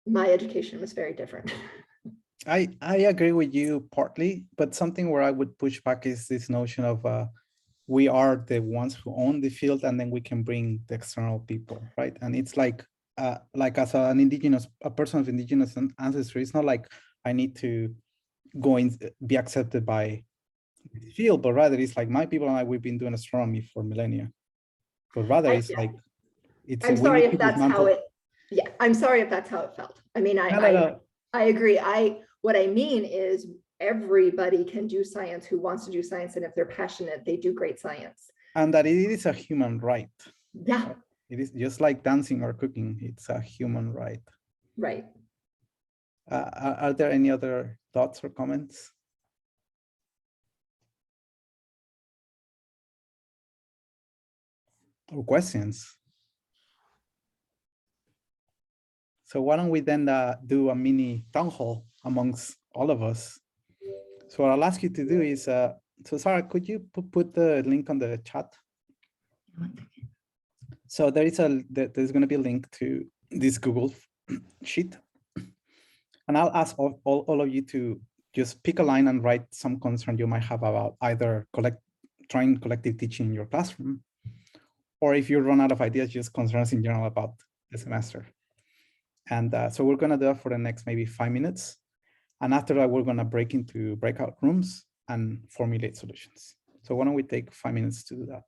my education was very different. I agree with you partly, but something where I would push back is this notion of we are the ones who own the field, and then we can bring the external people, right? And it's like as a person of indigenous ancestry, it's not like I need to go and be accepted by the field, but rather it's like my people and I, we've been doing astronomy for millennia. But rather it's like, it's. I'm sorry if that's how it, yeah, I'm sorry if that's how it felt. I mean, I agree. What I mean is everybody can do science who wants to do science. And if they're passionate, they do great science. And that it is a human right. Yeah. It is just like dancing or cooking. It's a human right. Right. Are there any other thoughts or comments? Or questions? So why don't we then do a mini town hall amongst all of us? So what I'll ask you to do is, so Sarah, could you put the link on the chat? So there's going to be a link to this Google sheet. And I'll ask all of you to just pick a line and write some concern you might have about either trying collective teaching in your classroom, or if you run out of ideas, just concerns in general about the semester. And so we're going to do that for the next maybe 5 minutes. And after that, we're going to break into breakout rooms and formulate solutions. So why don't we take 5 minutes to do that?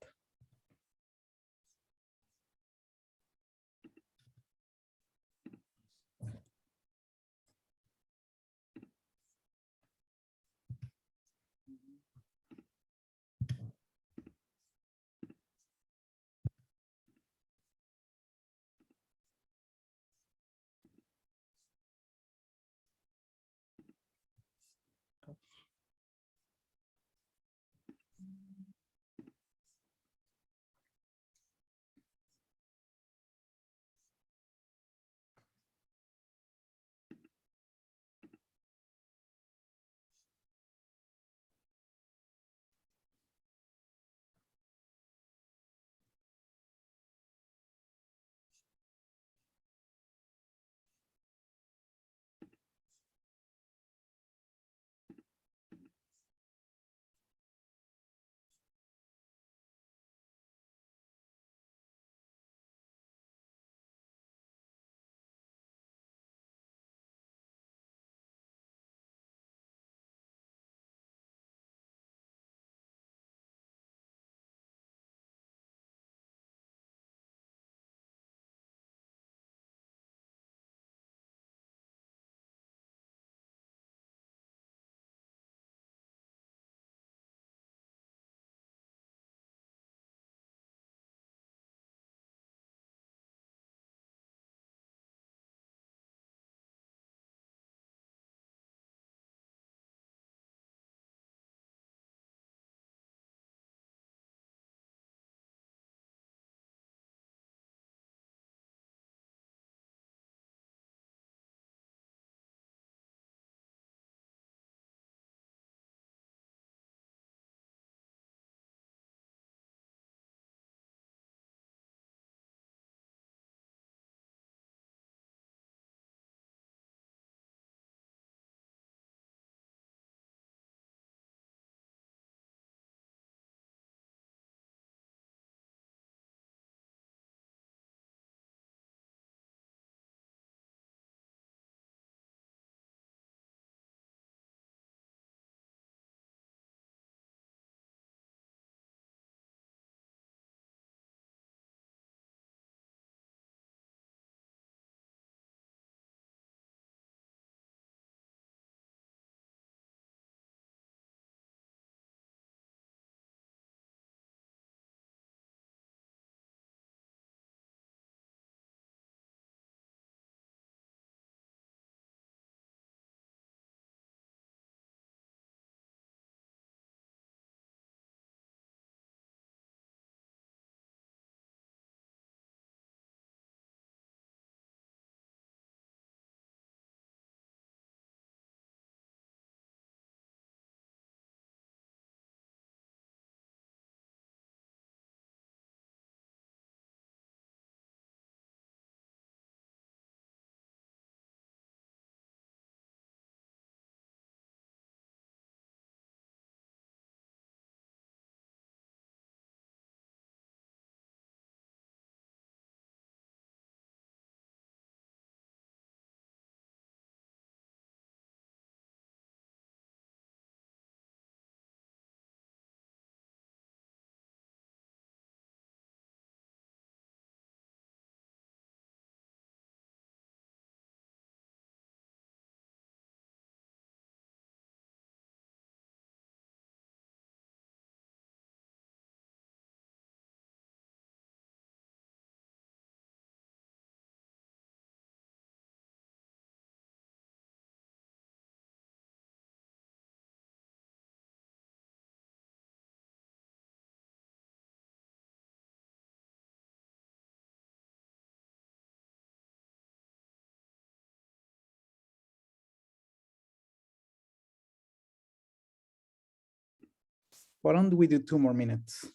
Why don't we do 2 more minutes?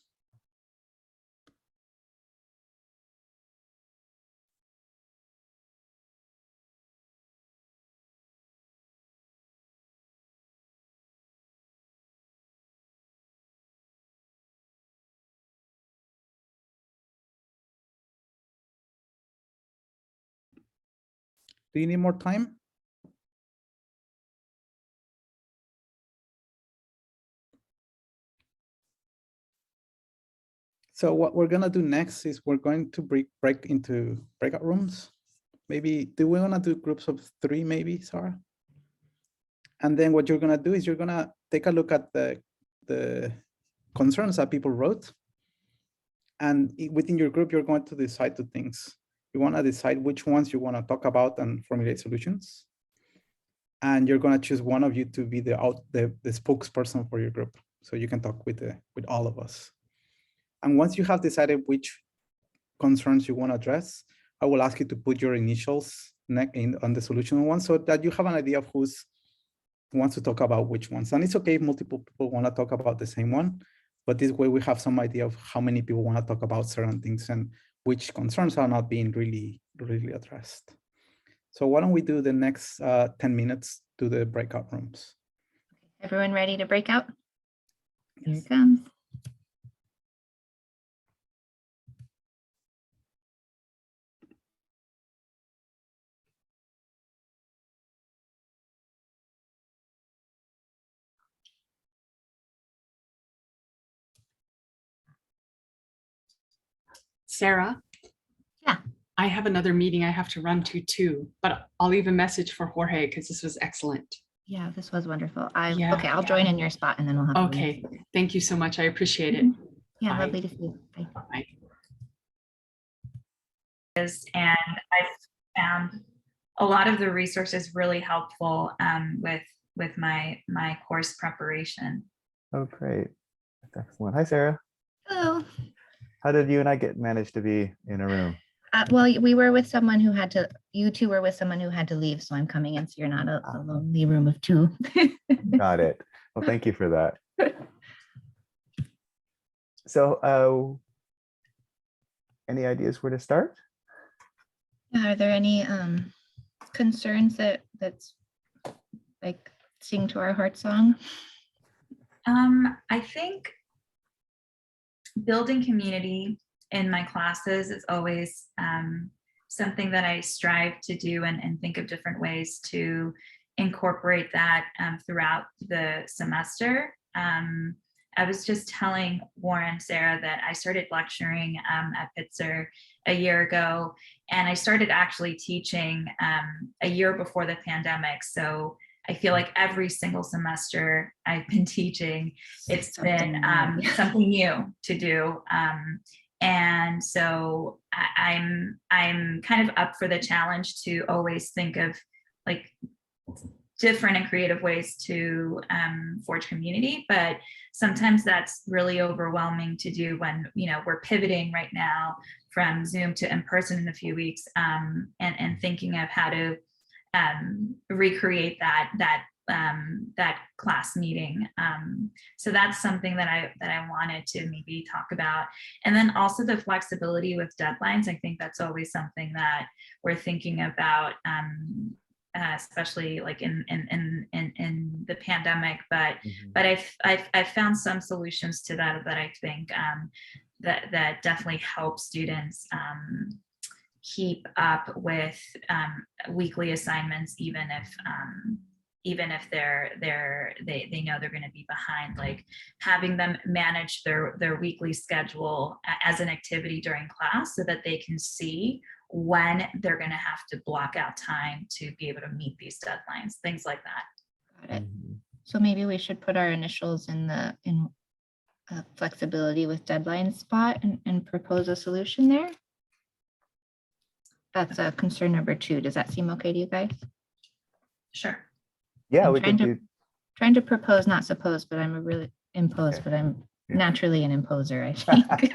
Do you need more time? So what we're gonna do next is we're going to break into breakout rooms. Maybe, do we wanna do groups of 3 maybe, Sarah? And then what you're gonna do is you're gonna take a look at the concerns that people wrote. And within your group, you're going to decide 2 things. You wanna decide which ones you wanna talk about and formulate solutions. And you're gonna choose one of you to be the spokesperson for your group. So you can talk with all of us. And once you have decided which concerns you want to address, I will ask you to put your initials on the solution one so that you have an idea of who wants to talk about which ones. And it's okay if multiple people want to talk about the same one, but this way we have some idea of how many people want to talk about certain things and which concerns are not being really addressed. So why don't we do the next 10 minutes to the breakout rooms? Everyone ready to break out? Here it comes. Sarah? Yeah. I have another meeting I have to run to too, but I'll leave a message for Jorge because this was excellent. Yeah, this was wonderful. Yeah. Okay, I'll join in your spot and then we'll have. Okay, thank you so much. I appreciate it. Yeah, Bye. lovely to see you. Bye. Bye. And I've found a lot of the resources really helpful with my course preparation. Oh, great. That's excellent. Hi, Sarah. Hello. How did you and I manage to be in a room? Well, we were with someone who had to, you two were with someone who had to leave, so I'm coming in, so you're not a lonely room of 2. Got it. Well, thank you for that. So any ideas where to start? Are there any concerns that's like sing to our heart song? I think building community in my classes is always something that I strive to do and think of different ways to incorporate that throughout the semester. I was just telling Warren, Sarah, that I started lecturing at Pitzer a year ago, and I started actually teaching a year before the pandemic. So I feel like every single semester I've been teaching, it's been something new to do. And so I'm kind of up for the challenge to always think of like different and creative ways to forge community, but sometimes that's really overwhelming to do when, you know, we're pivoting right now from Zoom to in person in a few weeks, and thinking of how to recreate that class meeting. So that's something that I wanted to maybe talk about. And then also the flexibility with deadlines. I think that's always something that we're thinking about, especially like in the pandemic. But I've found some solutions to that I think that definitely help students keep up with weekly assignments, even if they know they're going to be behind, like having them manage their weekly schedule as an activity during class so that they can see when they're going to have to block out time to be able to meet these deadlines, things like that. Got it. So maybe we should put our initials in flexibility with deadline spot and propose a solution there. That's a concern number 2. Does that seem okay to you guys? Sure. Yeah, I'm we could do. trying to propose, not suppose, but I'm a really impose, Okay. but I'm Yeah. naturally an imposer, I think.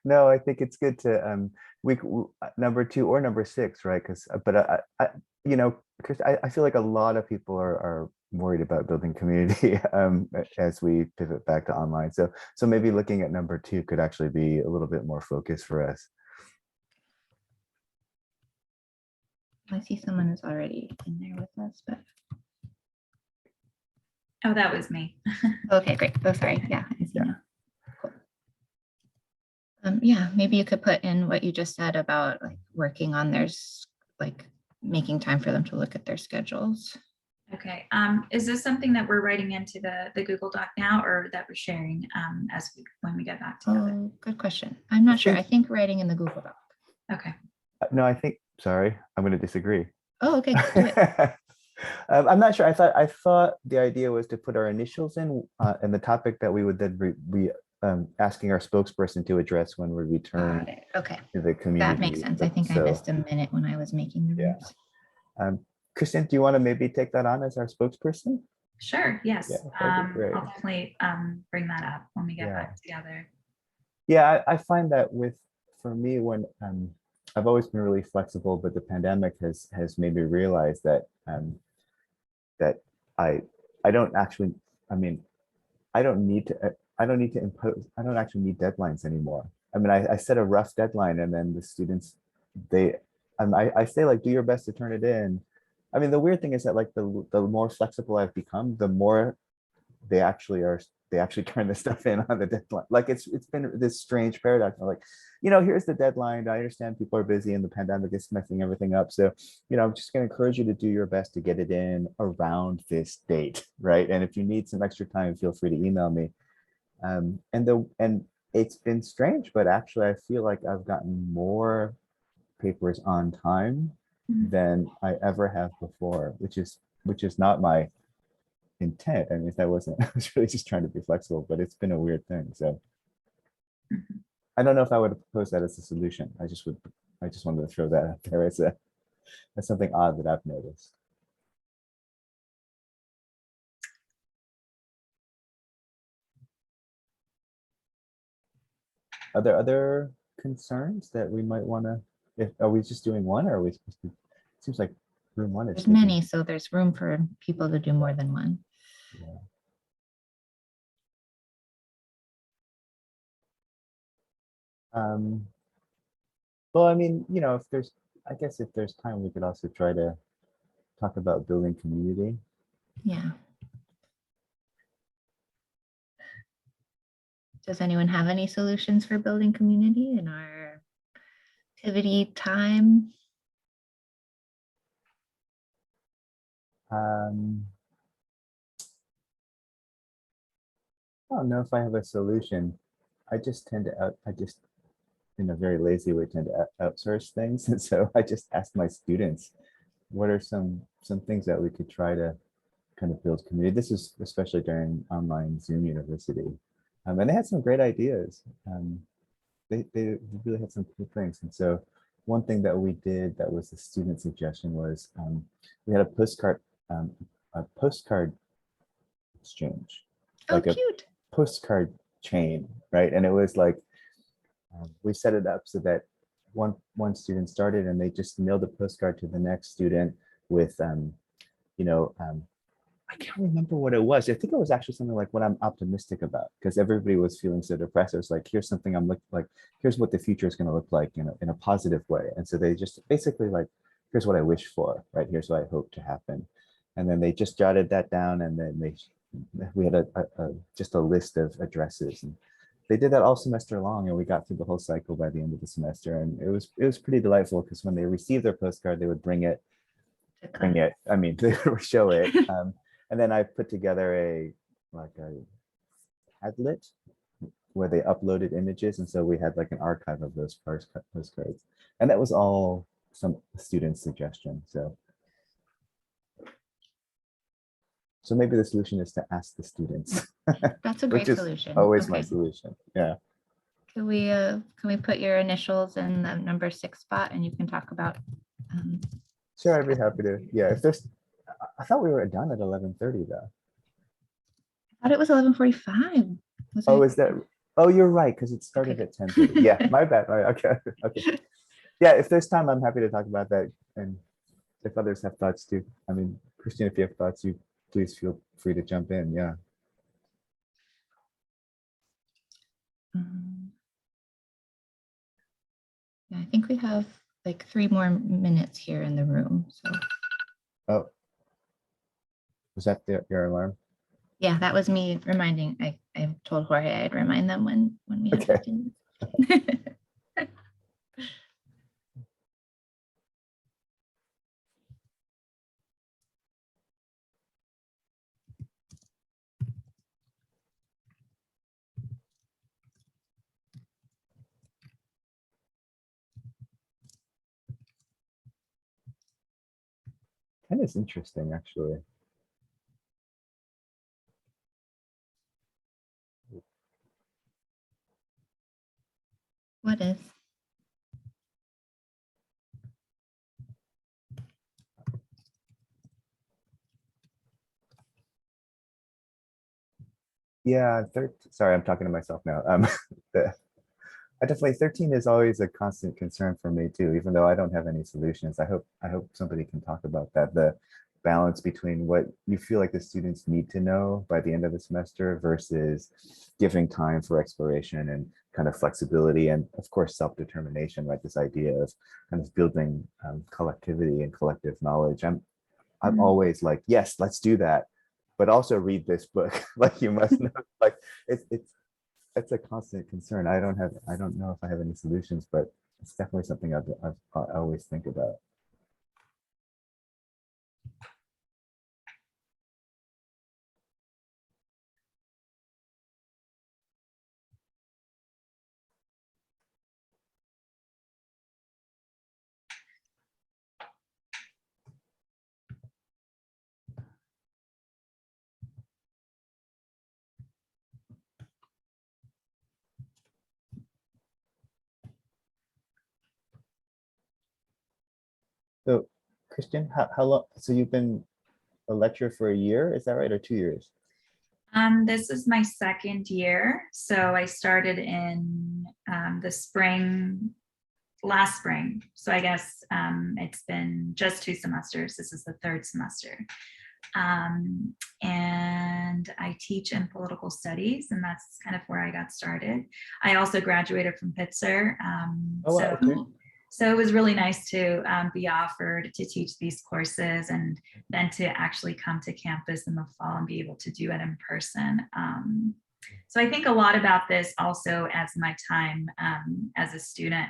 No, I think it's good to number 2 or number 6, right? Because but you know, Chris, I feel like a lot of people are worried about building community as we pivot back to online. So maybe looking at number 2 could actually be a little bit more focused for us. I see someone is already in there with us, but Oh, that was me. okay, great. Oh, sorry. Yeah, I see Yeah. now. Cool. Yeah, maybe you could put in what you just said about like working on like making time for them to look at their schedules. Okay. Is this something that we're writing into the Google Doc now, or that we're sharing when we get back together? Oh, good question. I'm not sure. I think writing in the Google Doc. Okay. No, I think, sorry, I'm going to disagree. Oh, okay. Do it. I'm not sure. I thought the idea was to put our initials in and the topic that we would then be asking our spokesperson to address when we return Got it. Okay. to the community. That makes sense. I think I missed a minute when I was making the Yeah. rules. Kristen, do you want to maybe take that on as our spokesperson? Sure. Yes. Yeah, that'd be great. I'll definitely bring that up when we get Yeah. back together. Yeah, I find that for me, when I've always been really flexible, but the pandemic has made me realize that that I don't actually, I mean, I don't need to impose, I don't actually need deadlines anymore. I mean, I set a rough deadline and then the students, I say like, do your best to turn it in. I mean, the weird thing is that like the more flexible I've become, the more they actually turn the stuff in on the deadline. Like it's been this strange paradox. I'm like, here's the deadline. I understand people are busy and the pandemic is messing everything up. So, I'm just going to encourage you to do your best to get it in around this date, right? And if you need some extra time, feel free to email me. And it's been strange, but actually I feel like I've gotten more papers on time than I ever have before, which is not my intent. I mean, I was really just trying to be flexible, but it's been a weird thing. So I don't know if I would propose that as a solution. I just wanted to throw that out there as something odd that I've noticed. Are there other concerns that we might want to, are we just doing one, or are we supposed to, it seems like room 1 is There's taking- many, so there's room for people to do more than one. Yeah. Well, I mean, I guess if there's time, we could also try to talk about building community. Yeah. Does anyone have any solutions for building community in our activity time? I don't know if I have a solution. I just tend to in a very lazy way, tend to outsource things. And so I just asked my students, what are some things that we could try to kind of build community? This is especially during online Zoom University. And they had some great ideas. They really had some cool things. And so one thing that we did that was a student suggestion was we had a postcard exchange. Oh, cute. A postcard chain, right? And it was like, we set it up so that one student started and they just mailed a postcard to the next student with, I can't remember what it was. I think it was actually something like what I'm optimistic about, because everybody was feeling so depressed. It was like, here's something here's what the future is going to look like, in a positive way. And so they just basically like, here's what I wish for, right? Here's what I hope to happen. And then they just jotted that down, and then we had just a list of addresses, and they did that all semester long, and we got through the whole cycle by the end of the semester. And it was pretty delightful, because when they received their postcard, they would bring it. I mean, they would show it. And then I put together a Padlet where they uploaded images. And so we had like an archive of those postcards. And that was all some students' suggestion. So maybe the solution is to ask the students. That's a great which is solution. always my Okay. solution. Yeah. Can we put your initials in the number 6 spot, and you can talk about Sure, I'd be happy to. Yeah, if there's, I thought we were done at 11:30 though. I thought it was 11:45. Oh, is that? Oh, you're right, because it started Okay. at 10:30. Yeah, my bad. All right, okay. Yeah, if there's time, I'm happy to talk about that. And if others have thoughts too. I mean, Christian, if you have thoughts, you please feel free to jump in. Yeah. Yeah, I think we have like 3 more minutes here in the room. So Oh, was that your alarm? yeah, that was me reminding. I told Jorge I'd remind them when we have Okay. 15 minutes. That is interesting, actually. What is? Yeah, sorry, I'm talking to myself now. I definitely 13 is always a constant concern for me too, even though I don't have any solutions. I hope somebody can talk about that. The balance between what you feel like the students need to know by the end of the semester versus giving time for exploration and kind of flexibility and of course self-determination, right? This idea of kind of building collectivity and collective knowledge. I'm always like, yes, let's do that, but also read this book. Like you must know, like it's a constant concern. I don't know if I have any solutions, but it's definitely something I always think about. So, Christian, how long? So you've been a lecturer for a year, is that right, or 2 years? This is my second year. So I started in the spring, last spring. So I guess it's been just 2 semesters. This is the 3rd semester. And I teach in political studies, and that's kind of where I got started. I also graduated from Pitzer. Oh, wow, okay. So it was really nice to be offered to teach these courses and then to actually come to campus in the fall and be able to do it in person. So I think a lot about this also as my time as a student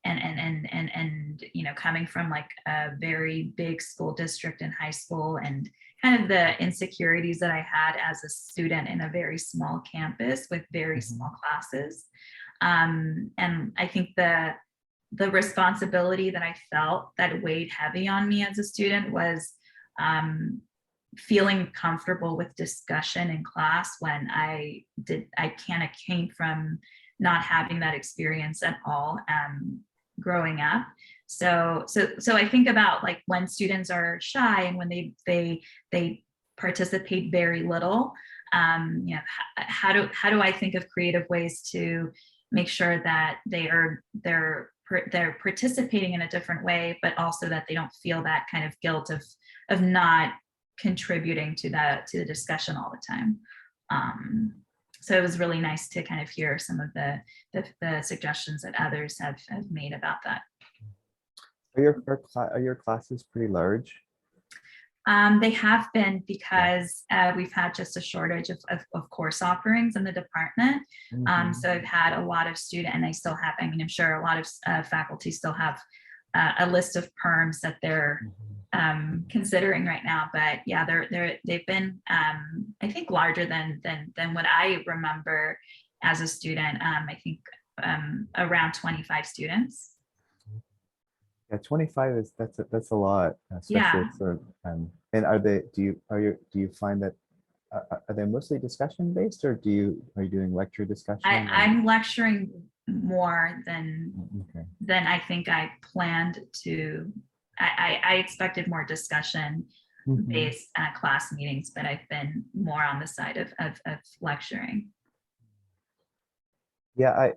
and you know, coming from like a very big school district in high school and kind of the insecurities that I had as a student in a very small campus with very small classes. And I think the responsibility that I felt that weighed heavy on me as a student was feeling comfortable with discussion in class when I kind of came from not having that experience at all growing up. So I think about like when students are shy and when they participate very little, you know, how do I think of creative ways to make sure that they're participating in a different way, but also that they don't feel that kind of guilt of not contributing to the discussion all the time. So it was really nice to kind of hear some of the suggestions that others have made about that. Are your classes pretty large? They have been because we've had just a shortage of course offerings in the department. So I've had a lot of student, and I still have, I mean, I'm sure a lot of faculty still have a list of perms that they're considering right now. But yeah, they've been, I think, larger than what I remember as a student. I think around 25 students. Yeah, 25 is that's a lot, especially for and do you find that are they mostly discussion based, or are you doing lecture discussion? I'm lecturing more than I think I planned to. I expected more discussion based class meetings, but I've been more on the side of lecturing. Yeah,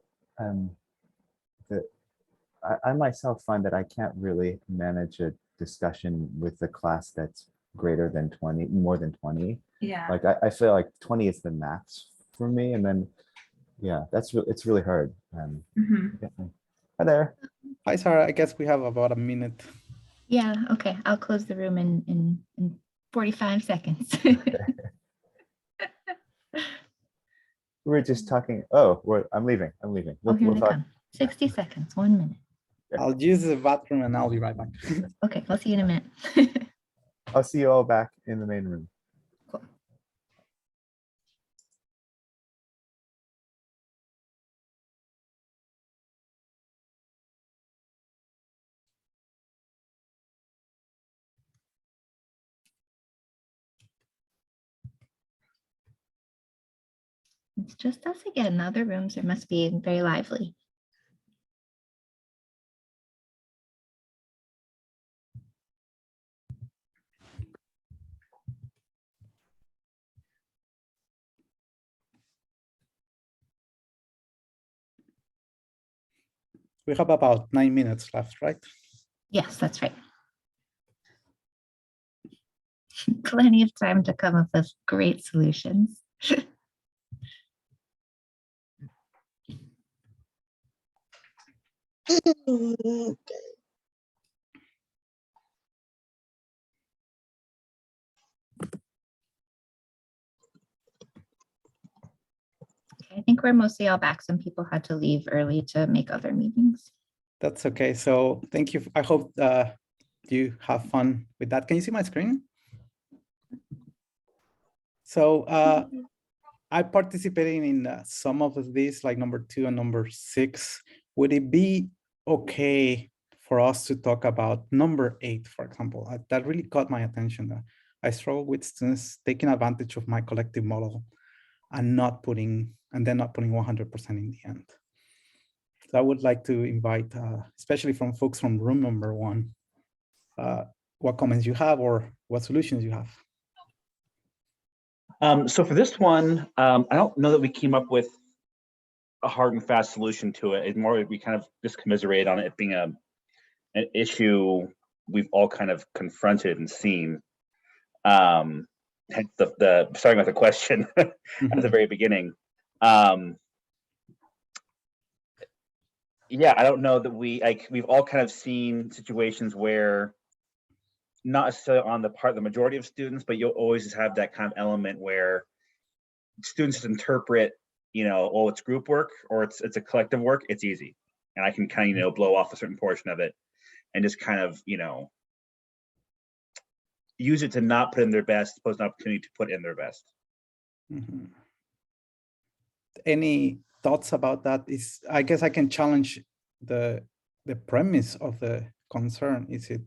I myself find that I can't really manage discussion with the class that's greater than 20, more than 20. Yeah. Like I feel like 20 is the max for me. And then, yeah, it's really hard. Mhm. Yeah. Hi there. Hi, Sarah. I guess we have about a minute. Yeah, okay, I'll close the room in 45 seconds. We're just talking. Oh, I'm leaving. I'm leaving. Oh, here We'll they talk. come. 60 seconds, 1 minute. I'll use the bathroom and I'll be right back. Okay, I'll see you in a minute. I'll see you all back in the main room. Cool. It's just us again. The other rooms, it must be very lively. We have about 9 minutes left, right? Yes, that's right. Plenty of time to come up with great solutions. I think we're mostly all back. Some people had to leave early to make other meetings. That's okay. So thank you. I hope you have fun with that. Can you see my screen? So I participated in some of these, like number 2 and number 6. Would it be okay for us to talk about number 8, for example? That really caught my attention. I struggle with students taking advantage of my collective model and not putting 100% in the end. So I would like to invite, especially from folks from room number 1, what comments you have or what solutions you have. So for this one, I don't know that we came up with a hard and fast solution to it. It's more we kind of just commiserate on it being an issue we've all kind of confronted and seen. Hence the starting with the question at the very beginning. Yeah, I don't know that we've all kind of seen situations where not necessarily on the part of the majority of students, but you'll always just have that kind of element where students interpret, oh, it's group work or it's a collective work, it's easy. And I can kind of, blow off a certain portion of it and just kind of, use it to not put in their best, pose an opportunity to put in their best. Mm-hmm. Any thoughts about that? I guess I can challenge the premise of the concern. Is it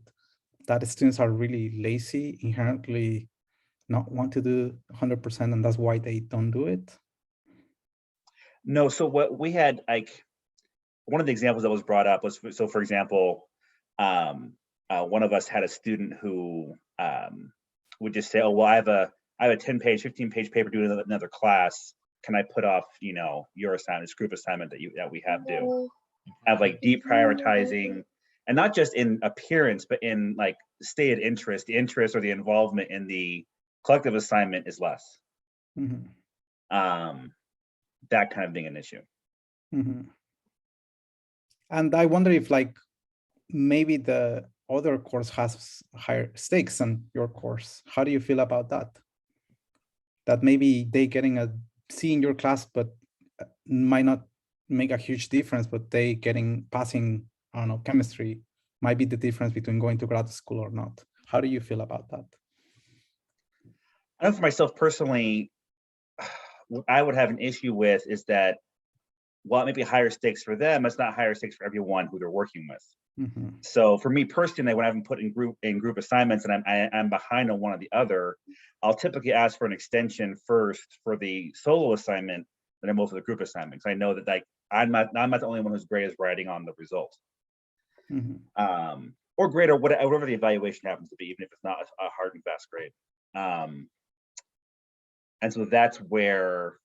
that students are really lazy, inherently not want to do 100%, and that's why they don't do it? No, so what we had, one of the examples that was brought up was, so for example, one of us had a student who would just say, oh, well, I have a 10-page, 15-page paper due to another class. Can I put off, your assignment, this group assignment that we have due? Have like deprioritizing, and not just in appearance, but in like stated interest, the interest or the involvement in the collective assignment is less. Mm-hmm. That kind of being an issue. Mm-hmm. And I wonder if maybe the other course has higher stakes than your course. How do you feel about that? That maybe they getting a C in your class, but might not make a huge difference, but they passing, I don't know, chemistry might be the difference between going to grad school or not. How do you feel about that? I know for myself personally, what I would have an issue with is that while it may be higher stakes for them, it's not higher stakes for everyone who they're working with. Mm-hmm. So for me personally, when I haven't put in group assignments and I'm behind on one or the other, I'll typically ask for an extension first for the solo assignment, then I move to the group assignment. Because I know that I'm not the only one who's great as writing on the result. Mm-hmm. Or grade, or whatever the evaluation happens to be, even if it's not a hard and fast grade. And so that's where,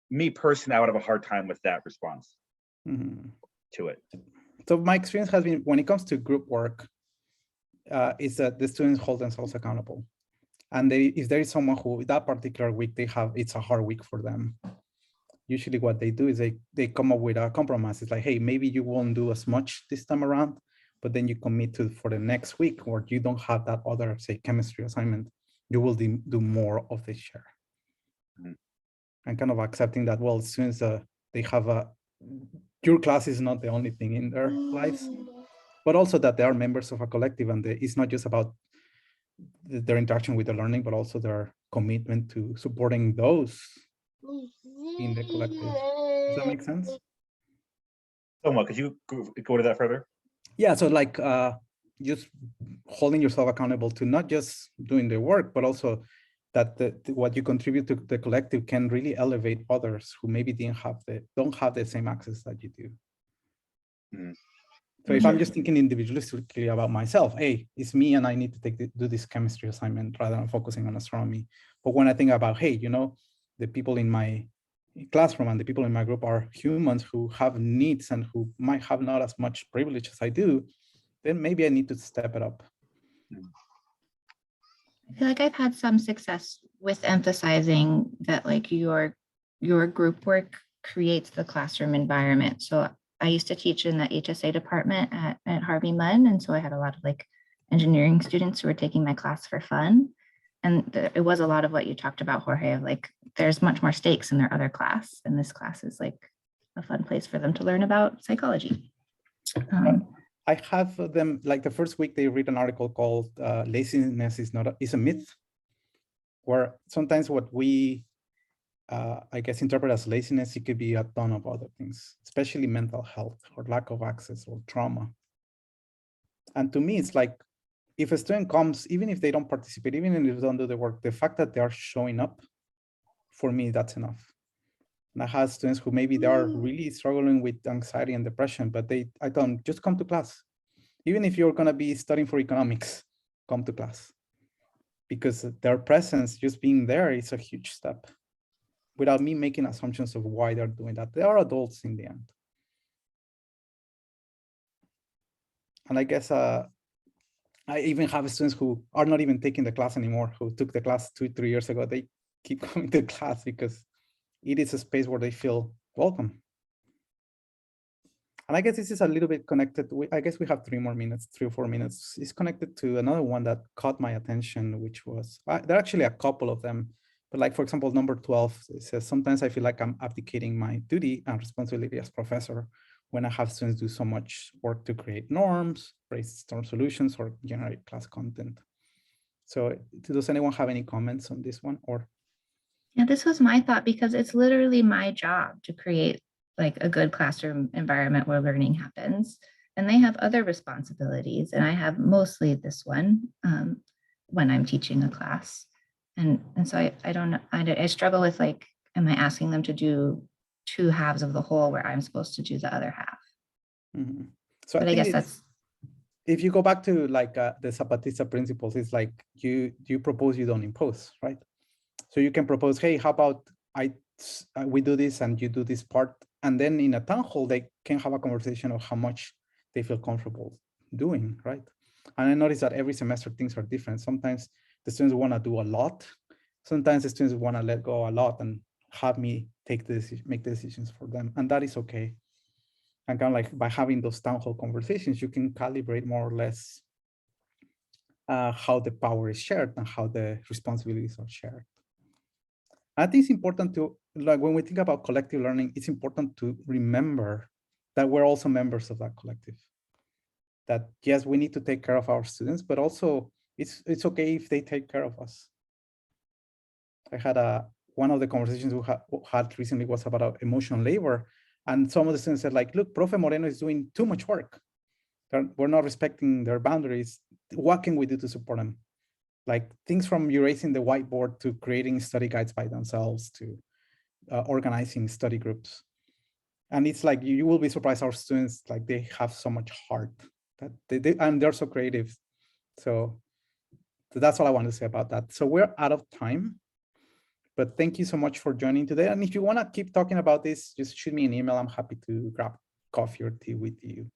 me personally, I would have a hard time with that response to it. So my experience has been, when it comes to group work, is that the students hold themselves accountable. And if there is someone who that particular week it's a hard week for them, usually what they do is they come up with a compromise. It's like, hey, maybe you won't do as much this time around, but then you commit to for the next week, or you don't have that other, say, chemistry assignment, you will do more of this share. And kind of accepting that, well, since they have your class is not the only thing in their lives, but also that they are members of a collective, and it's not just about their interaction with the learning, but also their commitment to supporting those in the collective. Does that make sense? Somewhat. Could you go to that further? Yeah, so like just holding yourself accountable to not just doing the work, but also that what you contribute to the collective can really elevate others who maybe don't have the same access that you do. So if I'm just thinking individualistically about myself, hey, it's me and I need to do this chemistry assignment rather than focusing on astronomy. But when I think about, hey, the people in my classroom and the people in my group are humans who have needs and who might have not as much privilege as I do, then maybe I need to step it up. I feel like I've had some success with emphasizing that like your group work creates the classroom environment. So I used to teach in the HSA department at Harvey Mudd. And so I had a lot of like engineering students who were taking my class for fun. And it was a lot of what you talked about, Jorge, of like, there's much more stakes in their other class. And this class is like a fun place for them to learn about psychology. I have them, like the first week, they read an article called Laziness is a Myth, where sometimes what we, I guess, interpret as laziness, it could be a ton of other things, especially mental health or lack of access or trauma. And to me, it's like, if a student comes, even if they don't participate, even if they don't do the work, the fact that they are showing up, for me, that's enough. And I have students who maybe they are really struggling with anxiety and depression, but I tell them, just come to class. Even if you're gonna be studying for economics, come to class. Because their presence, just being there, is a huge step. Without me making assumptions of why they're doing that. They are adults in the end. And I guess I even have students who are not even taking the class anymore, who took the class 2-3 years ago. They keep coming to class because it is a space where they feel welcome. And I guess this is a little bit connected. I guess we have 3 or 4 minutes. It's connected to another one that caught my attention, which was, there are actually a couple of them. But like, for example, number 12, it says, sometimes I feel like I'm abdicating my duty and responsibility as professor when I have students do so much work to create norms, brainstorm solutions, or generate class content. So does anyone have any comments on this one? Or Yeah, this was my thought, because it's literally my job to create like a good classroom environment where learning happens. And they have other responsibilities. And I have mostly this one when I'm teaching a class. And so I don't know, I struggle with like, am I asking them to do 2 halves of the whole where I'm supposed to do the other half? Mm-hmm. So But I guess that's, if you go back to like the Zapatista principles, it's like you propose, you don't impose, right? So you can propose, hey, how about we do this and you do this part, and then in a town hall they can have a conversation of how much they feel comfortable doing, right? And I noticed that every semester things are different. Sometimes the students want to do a lot. Sometimes the students want to let go a lot and have me make the decisions for them, and that is okay. And kind of like by having those town hall conversations, you can calibrate more or less how the power is shared and how the responsibilities are shared. I think it's important to, like, when we think about collective learning, it's important to remember that we're also members of that collective. That yes, we need to take care of our students, but also it's okay if they take care of us. I had one of the conversations we had recently was about emotional labor, and some of the students said, like, look, Profe Moreno is doing too much work. We're not respecting their boundaries. What can we do to support them? Like things from erasing the whiteboard to creating study guides by themselves to organizing study groups. And it's like, you will be surprised, our students, like they have so much heart that and they're so creative. So that's all I want to say about that. So we're out of time, but thank you so much for joining today. And if you want to keep talking about this, just shoot me an email. I'm happy to grab coffee or tea with you.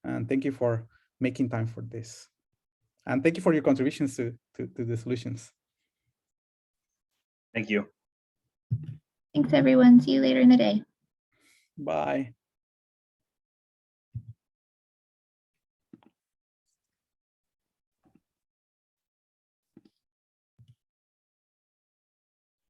And thank you for making time for this. And thank you for your contributions to the solutions. Thank you. Thanks, everyone. See you later in the day. Bye.